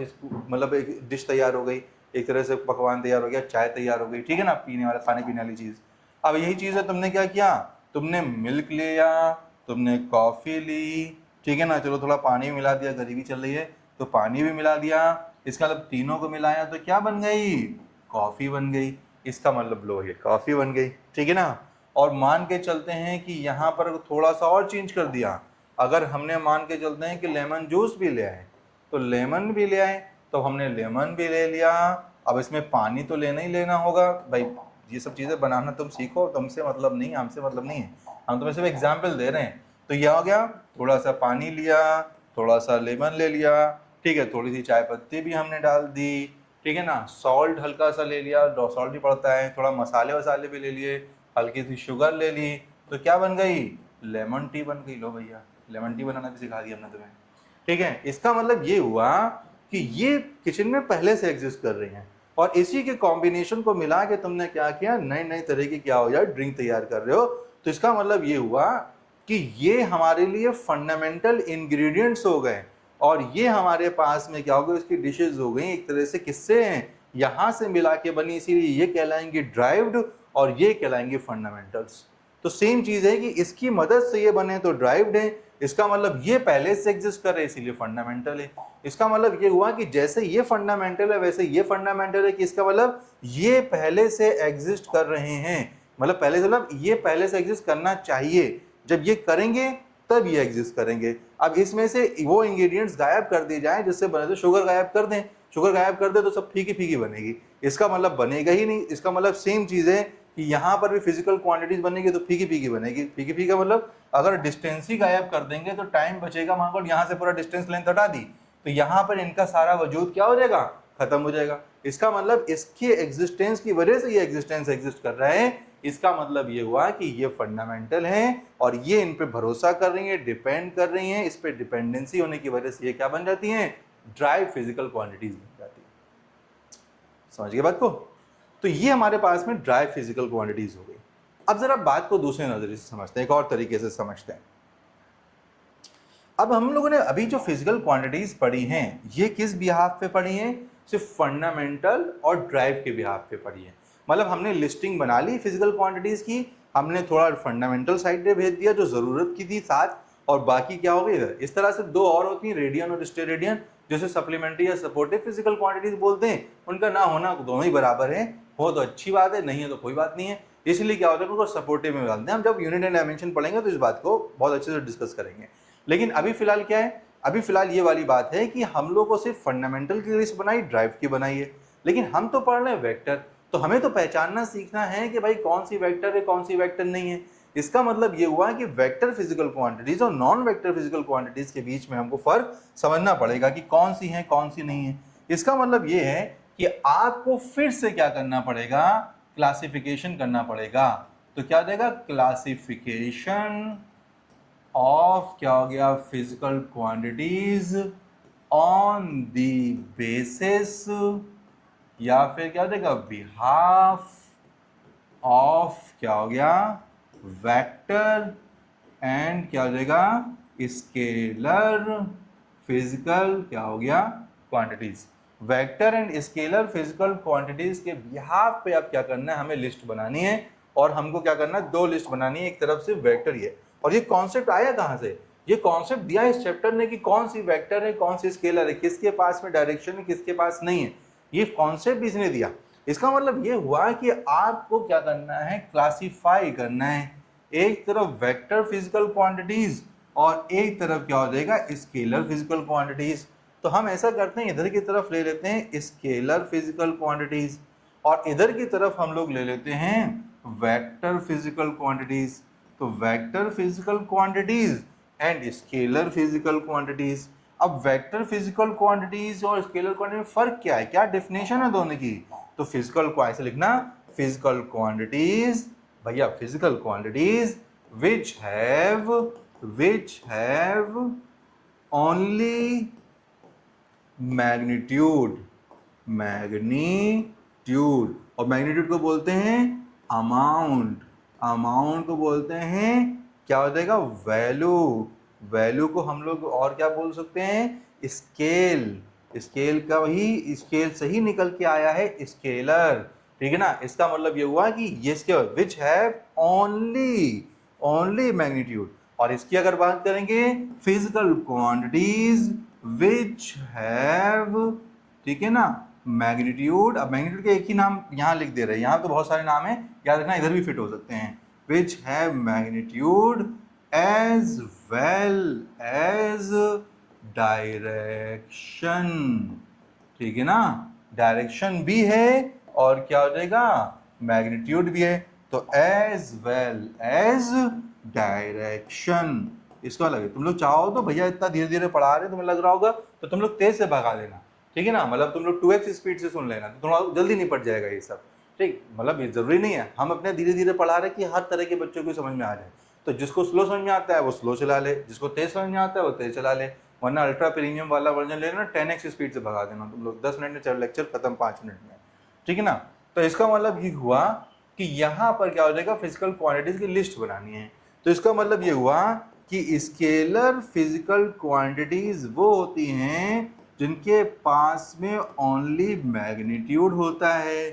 मतलब एक डिश तैयार हो गई, एक तरह से पकवान तैयार हो गया, चाय तैयार हो गई। ठीक है ना, पीने वाला, खाने पीने वाली चीज। अब यही चीज है, तुमने क्या किया, तुमने मिल्क लिया, तुमने कॉफी ली, ठीक है ना, चलो थोड़ा पानी मिला दिया, गरीबी चल रही है तो पानी भी मिला दिया, इसका मतलब तीनों को मिलाया तो क्या बन गई, कॉफी बन गई। इसका मतलब लो ये कॉफी बन गई। ठीक है ना, और मान के चलते हैं कि यहाँ पर थोड़ा सा और चेंज कर दिया, अगर हमने मान के चलते हैं कि लेमन जूस भी ले आए, तो लेमन भी ले आए, तो हमने लेमन भी ले लिया। अब इसमें पानी तो लेना ही लेना होगा भाई, ये सब चीज़ें बनाना तुम सीखो, तुमसे मतलब नहीं, हमसे मतलब नहीं है, हम तुम्हें सिर्फ एग्जाम्पल दे रहे हैं। तो यह हो गया, थोड़ा सा पानी लिया, थोड़ा सा लेमन ले लिया, ठीक है, थोड़ी सी चाय पत्ती भी हमने डाल दी, ठीक है ना, सॉल्ट हल्का सा ले लिया, सॉल्ट भी पड़ता है, थोड़ा मसाले वसाले भी ले लिए, हल्की सी शुगर ले ली, तो क्या बन गई, लेमन टी बन गई। लो भैया, लेमन टी बनाना भी सिखा दिया हमने तुम्हें। ठीक है, इसका मतलब ये हुआ कि ये किचन में पहले से एग्जिस्ट कर रही हैं, और इसी के कॉम्बिनेशन को मिला के तुमने क्या किया, नए नए तरह की क्या हो जाए, ड्रिंक तैयार कर रहे हो। तो इसका मतलब ये हुआ कि ये हमारे लिए फंडामेंटल इंग्रेडिएंट्स हो गए, और ये हमारे पास में क्या हो गए, इसकी डिशेज हो गई, एक तरह से किससे हैं, यहां से मिला के बनी, इसीलिए ये कहलाएंगे ड्राइव्ड और ये कहलाएंगे फंडामेंटल्स। तो सेम चीज है कि इसकी मदद से ये बने तो ड्राइव्ड है, इसका मतलब ये पहले से एग्जिस्ट कर रहे हैं इसीलिए फंडामेंटल है। इसका मतलब ये हुआ कि जैसे ये फंडामेंटल है वैसे ये फंडामेंटल है, कि इसका मतलब ये पहले से एग्जिस्ट कर रहे हैं, मतलब पहले से, मतलब ये पहले से एग्जिस्ट करना चाहिए, जब ये करेंगे तब ये एग्जिस्ट करेंगे। अब इसमें से वो इंग्रेडिएंट्स गायब कर दिए जाएं जिससे बने, तो शुगर गायब कर दें, शुगर गायब कर दे तो सब फीकी फीकी बनेगी, इसका मतलब बनेगा ही नहीं। इसका मतलब सेम चीज है कि यहाँ पर भी फिजिकल क्वांटिटीज बनेगी तो फीकी फीकी बनेगी। फीकी फीका मतलब अगर डिस्टेंस ही गायब कर देंगे तो टाइम बचेगा, मान लो यहाँ से पूरा डिस्टेंस लेंथ हटा दी तो यहाँ पर इनका सारा वजूद क्या हो जाएगा, खत्म हो जाएगा। इसका मतलब इसके एग्जिस्टेंस की वजह से ये एग्जिस्टेंस एग्जिस्ट कर रहा है। इसका मतलब ये हुआ कि ये फंडामेंटल है और ये इन पे भरोसा कर रही है, डिपेंड कर रही है, इस पे डिपेंडेंसी होने की वजह से ये क्या बन जाती है, ड्राई फिजिकल क्वांटिटीज बन जाती है। समझ गए बात को? तो ये हमारे पास में ड्राई फिजिकल क्वांटिटीज हो गई। अब जरा बात को दूसरे नजरिए से समझते हैं, एक और तरीके से समझते हैं। अब हम लोगों ने अभी जो फिजिकल क्वांटिटीज पढ़ी हैं ये किस बिहाफ पे पढ़ी हैं, सिर्फ फंडामेंटल और ड्राइव के बिहाफ पे पढ़ी है। मतलब हमने लिस्टिंग बना ली फिजिकल क्वांटिटीज की, हमने थोड़ा फंडामेंटल साइड पे भेज दिया जो जरूरत की थी साथ, और बाकी क्या हो गई इधर। इस तरह से दो और होती हैं, रेडियन और स्टेरेडियन, जैसे सप्लीमेंट्री या सपोर्टिव फिजिकल क्वांटिटीज बोलते हैं। उनका ना होना दोनों ही बराबर है, हो तो अच्छी बात है, नहीं है तो कोई बात नहीं है। इसलिए क्या होता है उनको सपोर्टिव में डालते हैं। हम जब यूनिट एंड डायमेंशन पढ़ेंगे तो इस बात को बहुत अच्छे से डिस्कस करेंगे। लेकिन अभी फिलहाल क्या है, अभी फिलहाल ये वाली बात है कि हम लोग को सिर्फ फंडामेंटल की लिस्ट बनाई, ड्राइव की बनाई है, लेकिन हम तो पढ़ रहे हैं वेक्टर, तो हमें तो पहचानना सीखना है कि भाई कौन सी वेक्टर है कौन सी वेक्टर नहीं है। इसका मतलब ये हुआ कि वेक्टर फिजिकल क्वांटिटीज और नॉन वेक्टर फिजिकल क्वांटिटीज के बीच में हमको फर्क समझना पड़ेगा कि कौन सी है कौन सी नहीं है। इसका मतलब ये है कि आपको फिर से क्या करना पड़ेगा, क्लासिफिकेशन करना पड़ेगा। तो क्या हो जाएगा, क्लासिफिकेशन ऑफ क्या हो गया, physical quantities on the basis या फिर क्या हो जाएगा, बिहाफ ऑफ क्या हो गया, वेक्टर एंड क्या हो जाएगा, स्केलर फिजिकल क्या हो गया, quantities. Vector and scalar physical quantities के बिहाफ पे अब क्या करना है, हमें लिस्ट बनानी है। और हमको क्या करना है, दो लिस्ट बनानी है, एक तरफ से वेक्टर ये। और ये कॉन्सेप्ट आया कहां से, ये कॉन्सेप्ट दिया इस चैप्टर ने कि कौन सी वेक्टर है कौन सी स्केलर है, किसके पास में डायरेक्शन है किसके पास नहीं है, ये कॉन्सेप्ट इसने दिया। इसका मतलब ये हुआ कि आपको क्या करना है, क्लासिफाई करना है, एक तरफ वेक्टर फिजिकल क्वांटिटीज और एक तरफ क्या हो जाएगा, स्केलर फिजिकल क्वांटिटीज। तो हम ऐसा करते हैं, इधर की तरफ ले लेते हैं स्केलर फिजिकल क्वांटिटीज और इधर की तरफ हम लोग ले लेते हैं वेक्टर फिजिकल क्वांटिटीज। तो vector physical quantities and scalar physical quantities. अब वेक्टर फिजिकल क्वांटिटीज और स्केलर क्वांटिटी में फर्क क्या है, क्या डेफिनेशन है दोनों की। तो फिजिकल को ऐसे लिखना, फिजिकल क्वांटिटीज, भैया physical quantities which have only magnitude और मैग्नीट्यूड को बोलते हैं अमाउंट, अमाउंट को बोलते हैं क्या हो जाएगा, वैल्यू को हम लोग और क्या बोल सकते हैं, स्केल। स्केल का ही स्केल से ही निकल के आया है स्केलर, ठीक है ना। इसका मतलब ये हुआ कि ये इसके विच हैव ओनली मैग्नीट्यूड। और इसकी अगर बात करेंगे फिजिकल क्वांटिटीज विच हैव, ठीक है ना, मैग्नीट्यूड। अब मैग्नीट्यूड के एक ही नाम यहाँ लिख दे रहे हैं, यहाँ तो बहुत सारे नाम हैं, याद रखना इधर भी फिट हो सकते हैं। Which have magnitude as well as direction, ठीक है ना, डायरेक्शन भी है और क्या हो जाएगा, मैग्नीट्यूड भी है। तो एज वेल एज डायरेक्शन। इसको लगे तुम लोग चाहो तो भैया इतना धीरे धीरे पढ़ा रहे तुम्हें लग रहा होगा तो तुम लोग तेज से भगा देना, ठीक है ना, मतलब तुम लोग 2x स्पीड से सुन लेना तो थोड़ा जल्दी निपट जाएगा ये सब, ठीक। मतलब ये जरूरी नहीं है, हम अपने धीरे धीरे पढ़ा रहे कि हर तरह के बच्चों को समझ में आ जाए। तो जिसको स्लो समझ में आता है वो स्लो चला ले, जिसको तेज समझ में आता है वो तेज चला ले, वरना अल्ट्रा प्रीमियम वाला वर्जन लेना 10x स्पीड से भगा देना तुम लोग, 10 मिनट में चल लेक्चर खत्म 5 मिनट में, ठीक है ना। तो इसका मतलब ये हुआ कि यहाँ पर क्या हो जाएगा, फिजिकल क्वांटिटीज की लिस्ट बनानी है। तो इसका मतलब ये हुआ कि स्केलर फिजिकल क्वांटिटीज वो होती हैं जिनके पास में ओनली मैग्नीट्यूड होता है,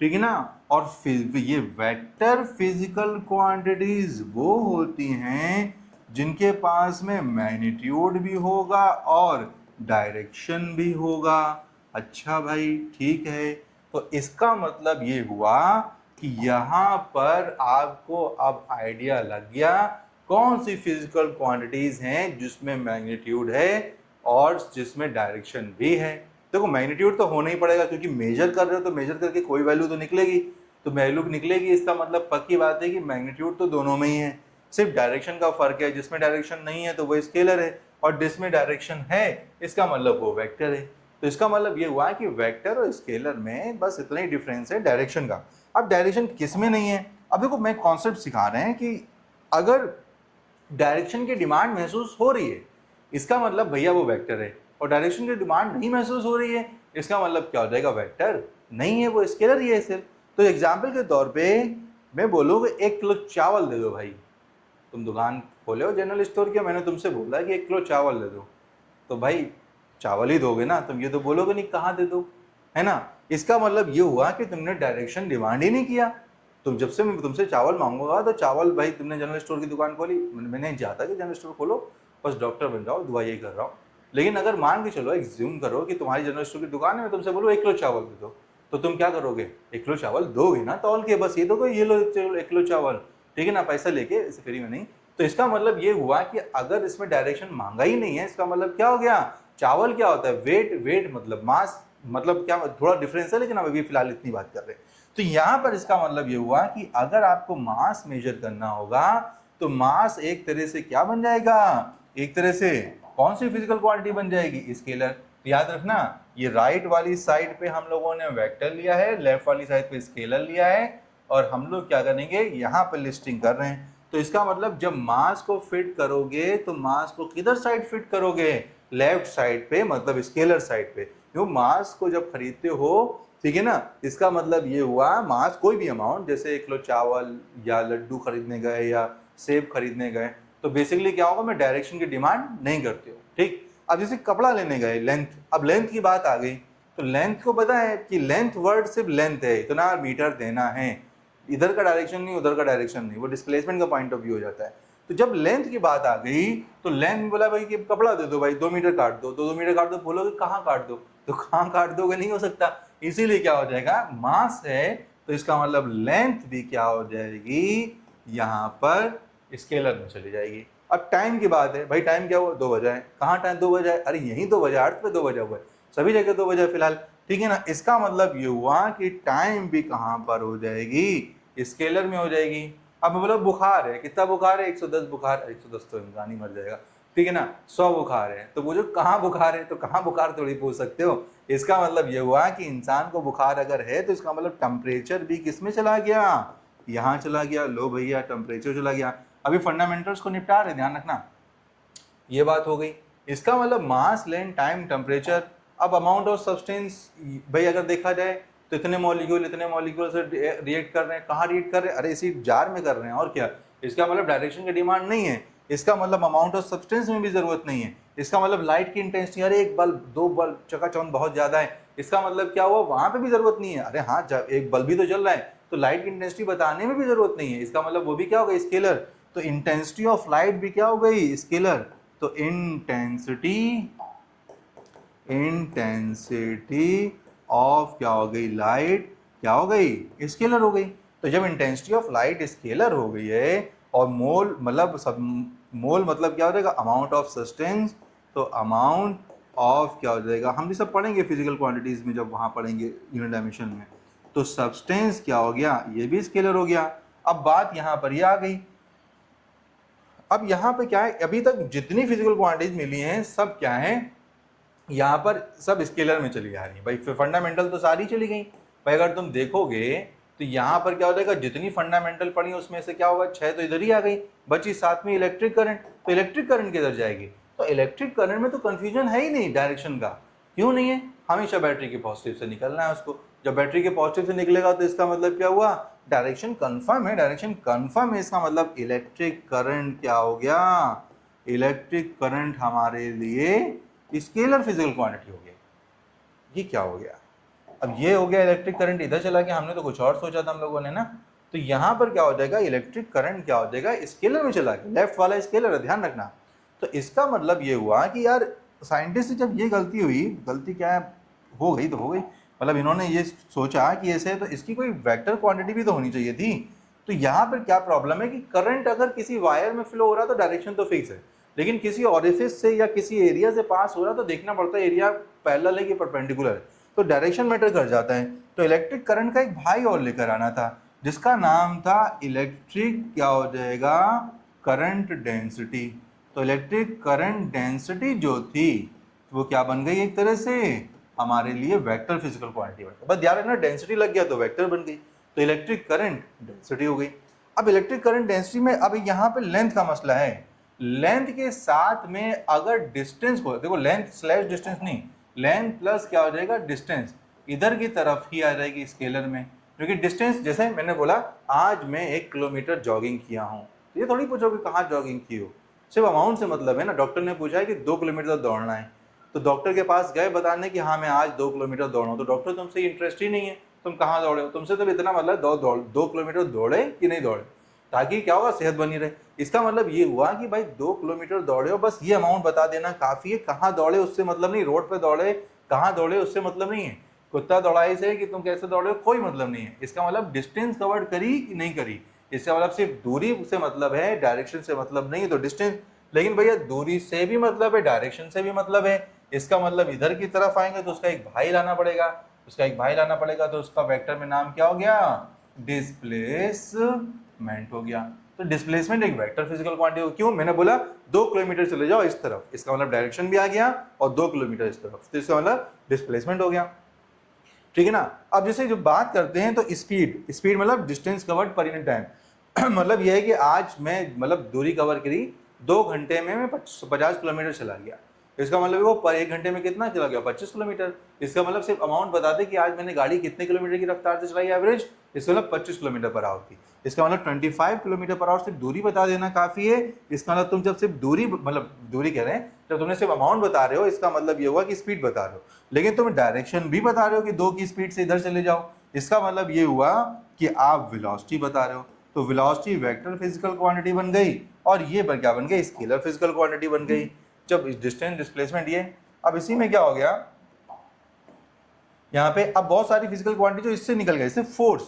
ठीक है ना। और ये वेक्टर फिजिकल क्वांटिटीज वो होती हैं जिनके पास में मैग्नीट्यूड भी होगा और डायरेक्शन भी होगा। अच्छा भाई ठीक है, तो इसका मतलब ये हुआ कि यहाँ पर आपको अब आइडिया लग गया कौन सी फिजिकल क्वांटिटीज हैं जिसमें मैग्नीट्यूड है और जिसमें डायरेक्शन भी है। देखो मैग्नीट्यूड तो होना ही पड़ेगा क्योंकि मेजर कर रहे हो तो मेजर करके कोई वैल्यू तो निकलेगी, तो वैल्यू निकलेगी, इसका मतलब पक्की बात है कि मैग्नीट्यूड तो दोनों में ही है, सिर्फ डायरेक्शन का फर्क है, जिसमें डायरेक्शन नहीं है तो वो स्केलर है और जिसमें डायरेक्शन है इसका मतलब वो वेक्टर है। तो इसका मतलब ये हुआ कि वेक्टर और स्केलर में बस इतना ही डिफरेंस है डायरेक्शन का। अब डायरेक्शन किस में नहीं है, अब देखो मैं कॉन्सेप्ट सिखा रहे हैं कि अगर डायरेक्शन की डिमांड महसूस हो रही है इसका मतलब भैया वो वेक्टर है, और डायरेक्शन की डिमांड नहीं महसूस हो रही है इसका मतलब क्या हो जाएगा, वेक्टर नहीं है, वो स्केलर ही है सिर्फ। तो एग्जाम्पल के तौर पे मैं बोलूँगा 1 किलो चावल दे दो भाई, तुम दुकान खोले हो जनरल स्टोर की, मैंने तुमसे बोला कि 1 किलो चावल दे दो, तो भाई चावल ही दोगे ना, तुम ये तो बोलोगे नहीं कहाँ दे दो, है ना। इसका मतलब ये हुआ कि तुमने डायरेक्शन डिमांड ही नहीं किया। तुम जब से मैं तुमसे चावल मांगूंगा तो चावल भाई तुमने जनरल स्टोर की दुकान खोली, मैं नहीं चाहता कि जनरल स्टोर खोलो, बस डॉक्टर बन जाओ, दुआ यही कर रहा हूँ। लेकिन अगर मान के चलो एग्ज्यूम करो कि तुम्हारी जनरल स्टोर की दुकान है, मैं तुमसे बोलूँ 1 किलो चावल दे दो, तो तुम क्या करोगे, 1 किलो चावल दोगे ना तौल के, बस ये तो कोई ये लो 1 किलो चावल, ठीक है ना, पैसा लेके इसे फ्री में नहीं। तो इसका मतलब ये हुआ कि अगर इसमें डायरेक्शन मांगा ही नहीं है इसका मतलब क्या हो गया, चावल क्या होता है, वेट मतलब मास, मतलब क्या थोड़ा डिफरेंस है, लेकिन हम अभी फिलहाल इतनी बात कर रहे हैं। तो यहाँ पर इसका मतलब ये हुआ कि अगर आपको मास मेजर करना होगा तो मास एक तरह से क्या बन जाएगा, एक तरह से कौन सी फिजिकल क्वांटिटी बन जाएगी, स्केलर। याद रखना ये राइट वाली साइड पे हम लोगों ने वेक्टर लिया है, लेफ्ट वाली साइड पे स्केलर लिया है, और हम लोग क्या करेंगे यहाँ पे लिस्टिंग कर रहे हैं। तो इसका मतलब जब मास को फिट करोगे तो मास को किधर साइड फिट करोगे, लेफ्ट साइड पे, मतलब स्केलर साइड पे। क्यों, मास को जब खरीदते हो, ठीक है ना, इसका मतलब ये हुआ मास कोई भी अमाउंट, जैसे 1 किलो चावल या लड्डू खरीदने गए या सेब खरीदने गए, तो बेसिकली क्या होगा, मैं डायरेक्शन की डिमांड नहीं करती हूँ, ठीक। अब जैसे कपड़ा लेने गए, लेंथ, अब लेंथ की बात आ गई, तो लेंथ को पता है कि लेंथ वर्ड सिर्फ लेंथ है, इतना मीटर देना है, इधर का डायरेक्शन नहीं, उधर का डायरेक्शन नहीं, वो डिस्प्लेसमेंट का पॉइंट ऑफ व्यू हो जाता है। तो जब लेंथ की बात आ गई तो लेंथ में बोला भाई कि कपड़ा दे दो भाई, 2 मीटर काट दो, तो 2 मीटर काट दो, बोलोगे कहाँ काट दो, तो कहाँ काट दोगे, नहीं हो सकता। इसीलिए क्या हो जाएगा, मास है तो इसका मतलब लेंथ भी क्या हो जाएगी, यहाँ पर स्केलर में चली जाएगी। अब टाइम की बात है, भाई टाइम क्या हुआ, 2 बजा है, कहाँ टाइम 2 बजा है, अरे यहीं 2 बजा, अर्थ पे 2 बजा हुआ है, सभी जगह 2 बजा फिलहाल, ठीक है ना। इसका मतलब ये हुआ कि टाइम भी कहाँ पर हो जाएगी, स्केलर में हो जाएगी। अब मतलब बुखार है, कितना बुखार है, 110 बुखार, 110 तो इंसान ही मर जाएगा, ठीक है ना। 100 बुखार है, तो पूछो कहाँ बुखार है, तो कहाँ बुखार थोड़ी पूछ सकते हो। इसका मतलब ये हुआ कि इंसान को बुखार अगर है तो इसका मतलब टेम्परेचर भी किस में चला गया, यहाँ चला गया। लो भैया टेम्परेचर चला गया। अभी फंडामेंटल्स को निपटा रहे, ध्यान रखना, ये बात हो गई। इसका मतलब मास, लेंथ, टाइम, टेम्परेचर। अब अमाउंट ऑफ सब्सटेंस, भाई अगर देखा जाए तो इतने मॉलिक्यूल से रिएक्ट कर रहे हैं, कहाँ रिएक्ट कर रहे हैं, अरे इसी जार में कर रहे हैं, और क्या। इसका मतलब डायरेक्शन की डिमांड नहीं है, इसका मतलब अमाउंट ऑफ सब्सटेंस में भी जरूरत नहीं है। इसका मतलब लाइट की इंटेंसिटी, अरे एक बल्ब, 2 बल्ब, चकाचौंध बहुत ज्यादा है, इसका मतलब क्या हुआ, वहां पे भी जरूरत नहीं है। अरे हाँ, एक बल्ब भी तो जल रहा है, तो लाइट की इंटेंसिटी बताने में भी जरूरत नहीं है, इसका मतलब वो भी क्या होगा, स्केलर। तो इंटेंसिटी ऑफ लाइट भी क्या हो गई, स्केलर। तो इंटेंसिटी ऑफ क्या हो गई, लाइट, क्या हो गई, स्केलर हो गई। तो जब इंटेंसिटी ऑफ लाइट स्केलर हो गई है, और मोल मतलब सब, मोल मतलब क्या हो जाएगा, अमाउंट ऑफ सब्सटेंस, तो अमाउंट ऑफ क्या हो जाएगा, हम भी सब पढ़ेंगे फिजिकल क्वांटिटीज में जब वहां पढ़ेंगे यूनिट डायमेंशन में। तो सब्सटेंस क्या हो गया, ये भी स्केलर हो गया। अब बात यहाँ पर ये आ गई, अब यहाँ पे क्या है, अभी तक जितनी फिजिकल क्वांटिटीज मिली हैं सब क्या है, यहाँ पर सब स्केलर में चली जा रही है। भाई फंडामेंटल तो सारी चली गई। भाई अगर तुम देखोगे तो यहाँ पर क्या हो जाएगा, जितनी फंडामेंटल पड़ी उसमें से क्या होगा, 6 तो इधर ही आ गई, बची 7 में इलेक्ट्रिक करंट। तो इलेक्ट्रिक करंट किधर जाएगी, तो इलेक्ट्रिक करंट में तो कंफ्यूजन है ही नहीं डायरेक्शन का। क्यों नहीं है, हमेशा बैटरी के पॉजिटिव से निकलना है उसको। जब बैटरी के पॉजिटिव से निकलेगा तो इसका मतलब क्या हुआ, डायरेक्शन कंफर्म है, डायरेक्शन कंफर्म है, इसका मतलब इलेक्ट्रिक करंट क्या हो गया, इलेक्ट्रिक करंट हमारे लिए स्केलर फिजिकल क्वांटिटी हो गया। ये क्या हो गया, अब ये हो गया इलेक्ट्रिक करंट इधर चला गया, हमने तो कुछ और सोचा था हम लोगों ने ना। तो यहाँ पर क्या हो जाएगा, इलेक्ट्रिक करंट क्या हो जाएगा, स्केलर में चला गया, लेफ्ट वाला स्केलर है, ध्यान रखना। तो इसका मतलब ये हुआ कि यार साइंटिस्ट से जब ये गलती हुई, गलती क्या है, हो गई तो हो गई, मतलब इन्होंने ये सोचा कि ऐसे तो इसकी कोई वेक्टर क्वांटिटी भी तो होनी चाहिए थी। तो यहाँ पर क्या प्रॉब्लम है कि करंट अगर किसी वायर में फ्लो हो रहा है तो डायरेक्शन तो फिक्स है, लेकिन किसी ऑरिफिस से या किसी एरिया से पास हो रहा तो देखना पड़ता है एरिया पैरेलल है कि परपेंडिकुलर है, तो डायरेक्शन मैटर कर जाता है। तो इलेक्ट्रिक करंट का एक भाई और लेकर आना था जिसका नाम था इलेक्ट्रिक क्या हो जाएगा, करंट डेंसिटी। तो इलेक्ट्रिक करंट डेंसिटी जो थी वो क्या बन गई, एक तरह से हमारे लिए वेक्टर फिजिकल क्वांटिटी बन गई। बस ध्यान रखना, डेंसिटी लग गया तो वेक्टर बन गई, तो इलेक्ट्रिक करंट डेंसिटी हो गई। अब इलेक्ट्रिक करंट डेंसिटी में अब यहाँ पे लेंथ का मसला है, लेंथ के साथ में अगर डिस्टेंस को देखो, लेंथ स्लैश डिस्टेंस नहीं, लेंथ प्लस क्या हो जाएगा, डिस्टेंस इधर की तरफ ही आ जाएगी स्केलर में। क्योंकि डिस्टेंस, जैसे मैंने बोला आज मैं 1 किलोमीटर जॉगिंग किया हूँ, तो ये थोड़ी पूछोगे कहाँ जॉगिंग की हो, सिर्फ अमाउंट से मतलब है ना। डॉक्टर ने पूछा है कि 2 किलोमीटर दौड़ना है, तो डॉक्टर के पास गए बताने कि हाँ मैं आज 2 किलोमीटर दौड़ा हूँ, तो डॉक्टर तुमसे इंटरेस्ट ही नहीं है तुम कहाँ दौड़े हो, तुमसे तो इतना मतलब 2 किलोमीटर दौड़े कि नहीं दौड़े, ताकि क्या होगा, सेहत बनी रहे। इसका मतलब ये हुआ कि भाई 2 किलोमीटर दौड़े हो, बस ये अमाउंट बता देना काफी है, कहाँ दौड़े उससे मतलब नहीं, रोड पे दौड़े कहाँ दौड़े उससे मतलब नहीं है, कुत्ता दौड़ाई से कि तुम कैसे दौड़े हो कोई मतलब नहीं है। इसका मतलब डिस्टेंस कवर करी कि नहीं करी, इसका मतलब सिर्फ दूरी से मतलब है, डायरेक्शन से मतलब नहीं। तो डिस्टेंस, लेकिन भैया दूरी से भी मतलब है, डायरेक्शन से भी मतलब है, इसका मतलब इधर की तरफ आएंगे तो उसका एक भाई लाना पड़ेगा, उसका एक भाई लाना पड़ेगा, तो उसका वेक्टर में नाम क्या हो गया, डिस्प्लेसमेंट हो गया। तो डिस्प्लेसमेंट एक वेक्टर फिजिकल क्वांटिटी। क्यों? मैंने बोला 2 किलोमीटर चले जाओ इस तरफ, इसका मतलब डायरेक्शन भी आ गया, और 2 किलोमीटर इस तरफ, तो इसका मतलब डिस्प्लेसमेंट हो गया। ठीक है ना। अब जैसे जो बात करते हैं तो स्पीड, स्पीड मतलब distance covered per unit time. मतलब यह है कि आज मैं मतलब दूरी कवर करी 2 घंटे में मैं 50 किलोमीटर चला गया, इसका मतलब वो पर 1 घंटे में कितना चला गया? 25 किलोमीटर। इसका मतलब सिर्फ अमाउंट बता दे कि आज मैंने गाड़ी कितने किलोमीटर की रफ्तार से चलाई एवरेज, इसका मतलब 25 किलोमीटर पर आवर की। इसका मतलब 25 किलोमीटर पर आवर सिर्फ दूरी बता देना काफी है। इसका मतलब तुम जब सिर्फ दूरी, मतलब दूरी कह रहे हैं, जब तुमने सिर्फ अमाउंट बता रहे हो, इसका मतलब ये हुआ कि स्पीड बता रहे हो, लेकिन तुम डायरेक्शन भी बता रहे हो कि 2 की स्पीड से इधर चले जाओ, इसका मतलब ये हुआ कि आप वेलोसिटी बता रहे हो। तो वेलोसिटी वेक्टर फिजिकल क्वांटिटी बन गई, और ये क्या बन गई? स्केलर फिजिकल क्वांटिटी बन गई। जब डिस्टेंस डिस्प्लेसमेंट ये, अब इसी में क्या हो गया, यहाँ पे अब बहुत सारी फिजिकल क्वांटिटी जो इससे निकल गए, जैसे फोर्स,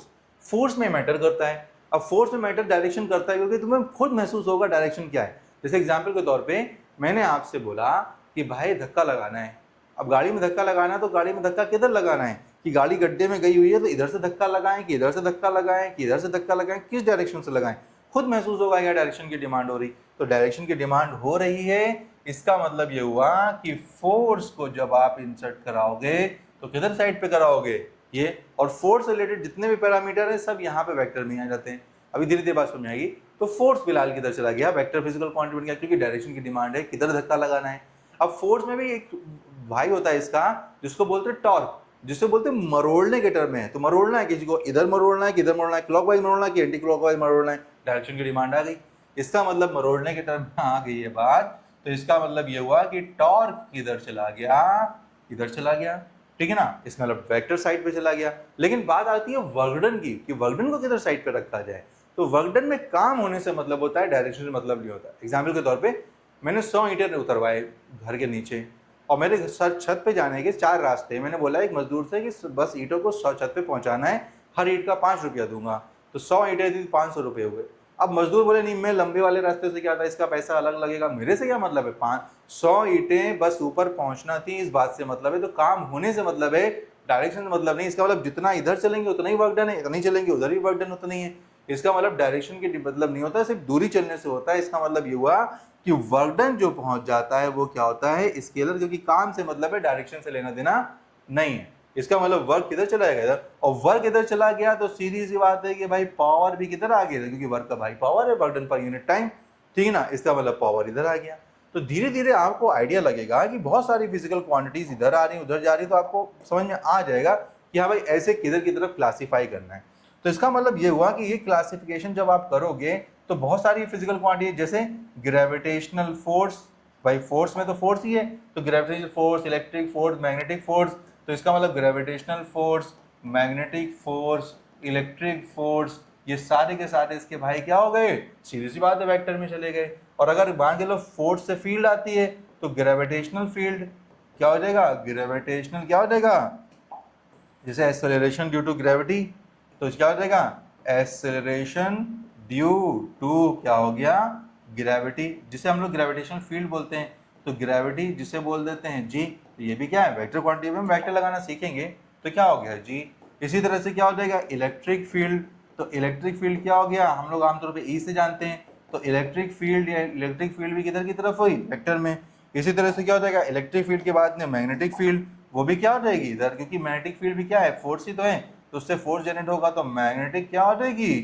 फोर्स में मैटर करता है। अब फोर्स में मैटर डायरेक्शन करता है, क्योंकि तुम्हें खुद महसूस होगा डायरेक्शन क्या है। जैसे एग्जांपल के तौर पे मैंने आपसे बोला कि भाई धक्का लगाना है, अब गाड़ी में धक्का लगाना है, तो गाड़ी में धक्का किधर लगाना है? कि गाड़ी गड्ढे में गई हुई है तो इधर से धक्का लगाएं, कि इधर से धक्का लगाएं, कि इधर से धक्का लगाएं, किस डायरेक्शन से लगाएं? खुद महसूस होगा क्या डायरेक्शन की डिमांड हो रही। तो डायरेक्शन की डिमांड हो रही है, इसका मतलब ये हुआ कि फोर्स को जब आप इंसर्ट कराओगे तो किधर साइड पे कराओगे? ये। और फोर्स से रिलेटेड जितने भी पैरामीटर है सब यहाँ पे वेक्टर में आ जाते हैं। अभी धीरे धीरे बात समझ आएगी। तो फोर्स फिलहाल किधर चला गया? वेक्टर फिजिकल क्वांटिटी बन गया, क्योंकि डायरेक्शन की डिमांड है, किधर धक्का लगाना है। अब फोर्स में भी एक भाई होता है इसका, जिसको बोलते हैं टॉर्क, जिसे बोलते हैं मरोड़ने के टर्म में है। तो मरोड़ना है, किसी को इधर मरोड़ना है, किधर मरोड़ना है, क्लॉकवाइज मरोड़ना है कि एंटी क्लॉकवाइज मरोड़ना है, डायरेक्शन की डिमांड आ गई। इसका मतलब मरोड़ने के टर्म में आ गई है बात। तो इसका मतलब ये हुआ कि टॉर्क किधर चला गया? इधर चला गया। ठीक है ना। इसका मतलब वेक्टर साइड पे चला गया। लेकिन बात आती है वर्क डन की, कि वर्क डन को किधर साइड पे रखा जाए। तो वर्क डन में काम होने से मतलब होता है, डायरेक्शन से मतलब नहीं होता। एग्जाम्पल के तौर पे मैंने 100 ईंटें उतरवाए घर के नीचे, और मेरे छत पे जाने के 4 रास्ते हैं। मैंने बोला एक मजदूर से कि बस ईंटों को 100 छत पे पहुंचाना है, हर ईंट का 5 रुपया दूंगा। तो 100 ईंटें थी, 500 रुपये हुए। अब मजदूर बोले नहीं, मैं लंबे वाले रास्ते से क्या था, इसका पैसा अलग लगेगा। मेरे से क्या मतलब है? 100 ईंटें बस ऊपर पहुंचना थी, इस बात से मतलब है। तो काम होने से मतलब है, डायरेक्शन से मतलब नहीं। इसका मतलब जितना इधर चलेंगे उतना ही वर्क डन है, इतना ही चलेंगे उधर ही वर्क डन उतना ही है। इसका मतलब डायरेक्शन की मतलब नहीं होता, सिर्फ दूरी चलने से होता है। इसका मतलब ये हुआ कि वर्क डन जो पहुंच जाता है वो क्या होता है? स्केलर, क्योंकि काम से मतलब है, डायरेक्शन से लेना देना नहीं है। इसका मतलब वर्क किधर चला जाएगा? इधर। और वर्क इधर चला गया तो सीधी सी बात है कि भाई पावर भी किधर आ गया, क्योंकि वर्क का भाई पावर है, work done per unit time. ठीक है ना। इसका मतलब पावर इधर आ गया। तो धीरे धीरे आपको आइडिया लगेगा कि बहुत सारी फिजिकल क्वांटिटीज इधर आ रही उधर जा रही, तो आपको समझ में आ जाएगा कि हाँ भाई ऐसे किधर की तरफ क्लासीफाई करना है। तो इसका मतलब ये हुआ कि ये क्लासिफिकेशन जब आप करोगे तो बहुत सारी फिजिकल क्वांटिटी, जैसे ग्रेविटेशनल फोर्स, भाई फोर्स में तो फोर्स ही है, तो gravitational force, electric force, magnetic force. तो इसका मतलब gravitational force, magnetic force, electric force, ये सारे के सारे इसके भाई क्या हो गए? सीधी सी बात है, वेक्टर में चले गए। और अगर मान के लो फोर्स से फील्ड आती है तो ग्रेविटेशनल फील्ड क्या हो जाएगा? ग्रेविटेशनल क्या हो जाएगा? जैसे एक्सेलरेशन ड्यू टू ग्रेविटी, तो क्या हो जाएगा? एक्सेलरेशन ड्यू टू क्या हो गया? ग्रेविटी, जिसे हम लोग ग्रेविटेशनल फील्ड बोलते हैं। तो ग्रेविटी जिसे बोल देते हैं जी। तो ये भी क्या है? वेक्टर क्वांटिटी में वेक्टर लगाना सीखेंगे तो क्या हो गया? जी। इसी तरह से क्या हो जाएगा? Electric field. तो इलेक्ट्रिक फील्ड क्या हो गया? हम लोग आमतौर पर ई से जानते हैं। तो इलेक्ट्रिक फील्ड या इलेक्ट्रिक फील्ड भी किधर की तरफ हुई? वेक्टर में। इसी तरह से क्या हो जाएगा? इलेक्ट्रिक फील्ड के बाद में मैग्नेटिक फील्ड, वो भी क्या हो जाएगी? इधर, क्योंकि मैग्नेटिक फील्ड भी क्या है? फोर्स ही तो है। तो उससे फोर्स जनरेट होगा तो मैग्नेटिक क्या हो जाएगी?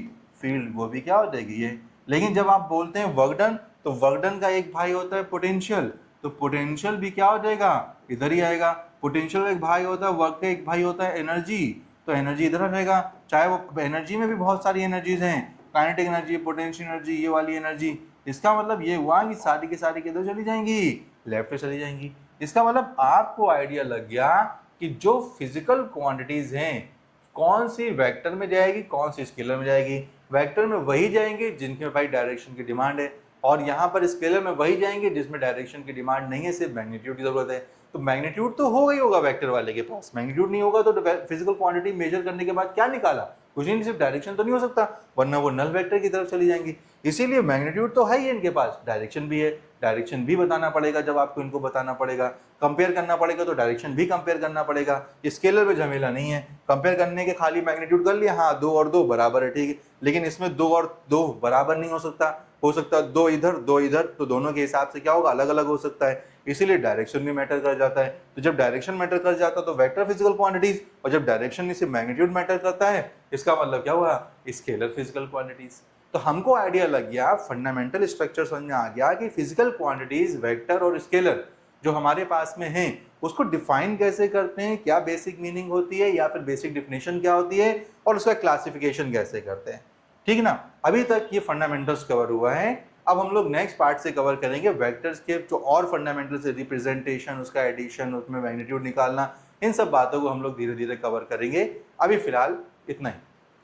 फील्ड, वो भी क्या हो जाएगी? ये। लेकिन जब आप बोलते हैं वर्क डन, तो वर्क डन का एक भाई होता है पोटेंशियल। तो पोटेंशियल भी क्या हो जाएगा? इधर ही आएगा। पोटेंशियल का एक भाई होता है, वर्क का एक भाई होता है एनर्जी। तो एनर्जी इधर रहेगा। चाहे वो एनर्जी में भी बहुत सारी एनर्जीज हैं, काइनेटिक एनर्जी, पोटेंशियल एनर्जी, ये वाली एनर्जी। इसका मतलब ये हुआ कि सारी की सारी किधर चली जाएंगी? लेफ्ट पे चली जाएंगी। इसका मतलब आपको आइडिया लग गया कि जो फिजिकल क्वांटिटीज हैं कौन सी वेक्टर में जाएगी, कौन सी स्केलर में जाएगी। वेक्टर में वही जाएंगे जिनके भाई डायरेक्शन की डिमांड है, और यहाँ पर स्केलर में वही जाएंगे जिसमें डायरेक्शन की डिमांड नहीं है, सिर्फ मैग्नीट्यूड की जरूरत है। तो मैग्नीट्यूड तो होगा ही होगा वेक्टर वाले के पास, मैग्नीट्यूड नहीं होगा तो फिजिकल क्वांटिटी मेजर करने के बाद क्या निकाला? कुछ नहीं, सिर्फ डायरेक्शन तो नहीं हो सकता, वरना वो नल वेक्टर की तरफ चली जाएंगी। इसीलिए मैग्नीट्यूड तो है ही इनके पास, डायरेक्शन भी है, डायरेक्शन भी बताना पड़ेगा जब आपको इनको बताना पड़ेगा, कंपेयर करना पड़ेगा तो डायरेक्शन भी कंपेयर करना पड़ेगा। स्केलर में झमेला नहीं है, कंपेयर करने के खाली मैग्नीट्यूड कर लिया, हाँ 2 और 2 बराबर है, ठीक है, लेकिन इसमें 2 और 2 बराबर नहीं हो सकता 2 इधर 2 इधर, तो दोनों के हिसाब से क्या होगा, अलग अलग हो सकता है, इसीलिए डायरेक्शन भी मैटर कर जाता है। तो जब डायरेक्शन मैटर कर जाता है तो वेक्टर फिजिकल क्वांटिटीज, और जब डायरेक्शन से मैग्नीट्यूड मैटर करता है, इसका मतलब क्या हुआ, स्केलर फिजिकल क्वांटिटीज। तो हमको आइडिया लग गया, फंडामेंटल स्ट्रक्चर समझ में आ गया कि फिजिकल क्वांटिटीज, वेक्टर और स्केलर जो हमारे पास में हैं उसको डिफाइन कैसे करते हैं, क्या बेसिक मीनिंग होती है या फिर बेसिक डिफिनेशन क्या होती है, और उसका क्लासिफिकेशन कैसे करते हैं, ठीक है ना। अभी तक ये फंडामेंटल्स कवर हुआ है। अब हम लोग नेक्स्ट पार्ट से कवर करेंगे वेक्टर्स के जो और फंडामेंटल्स है, रिप्रेजेंटेशन, उसका एडिशन, उसमें मैग्नीट्यूड निकालना, इन सब बातों को हम लोग धीरे धीरे कवर करेंगे। अभी फिलहाल इतना ही,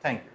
थैंक यू।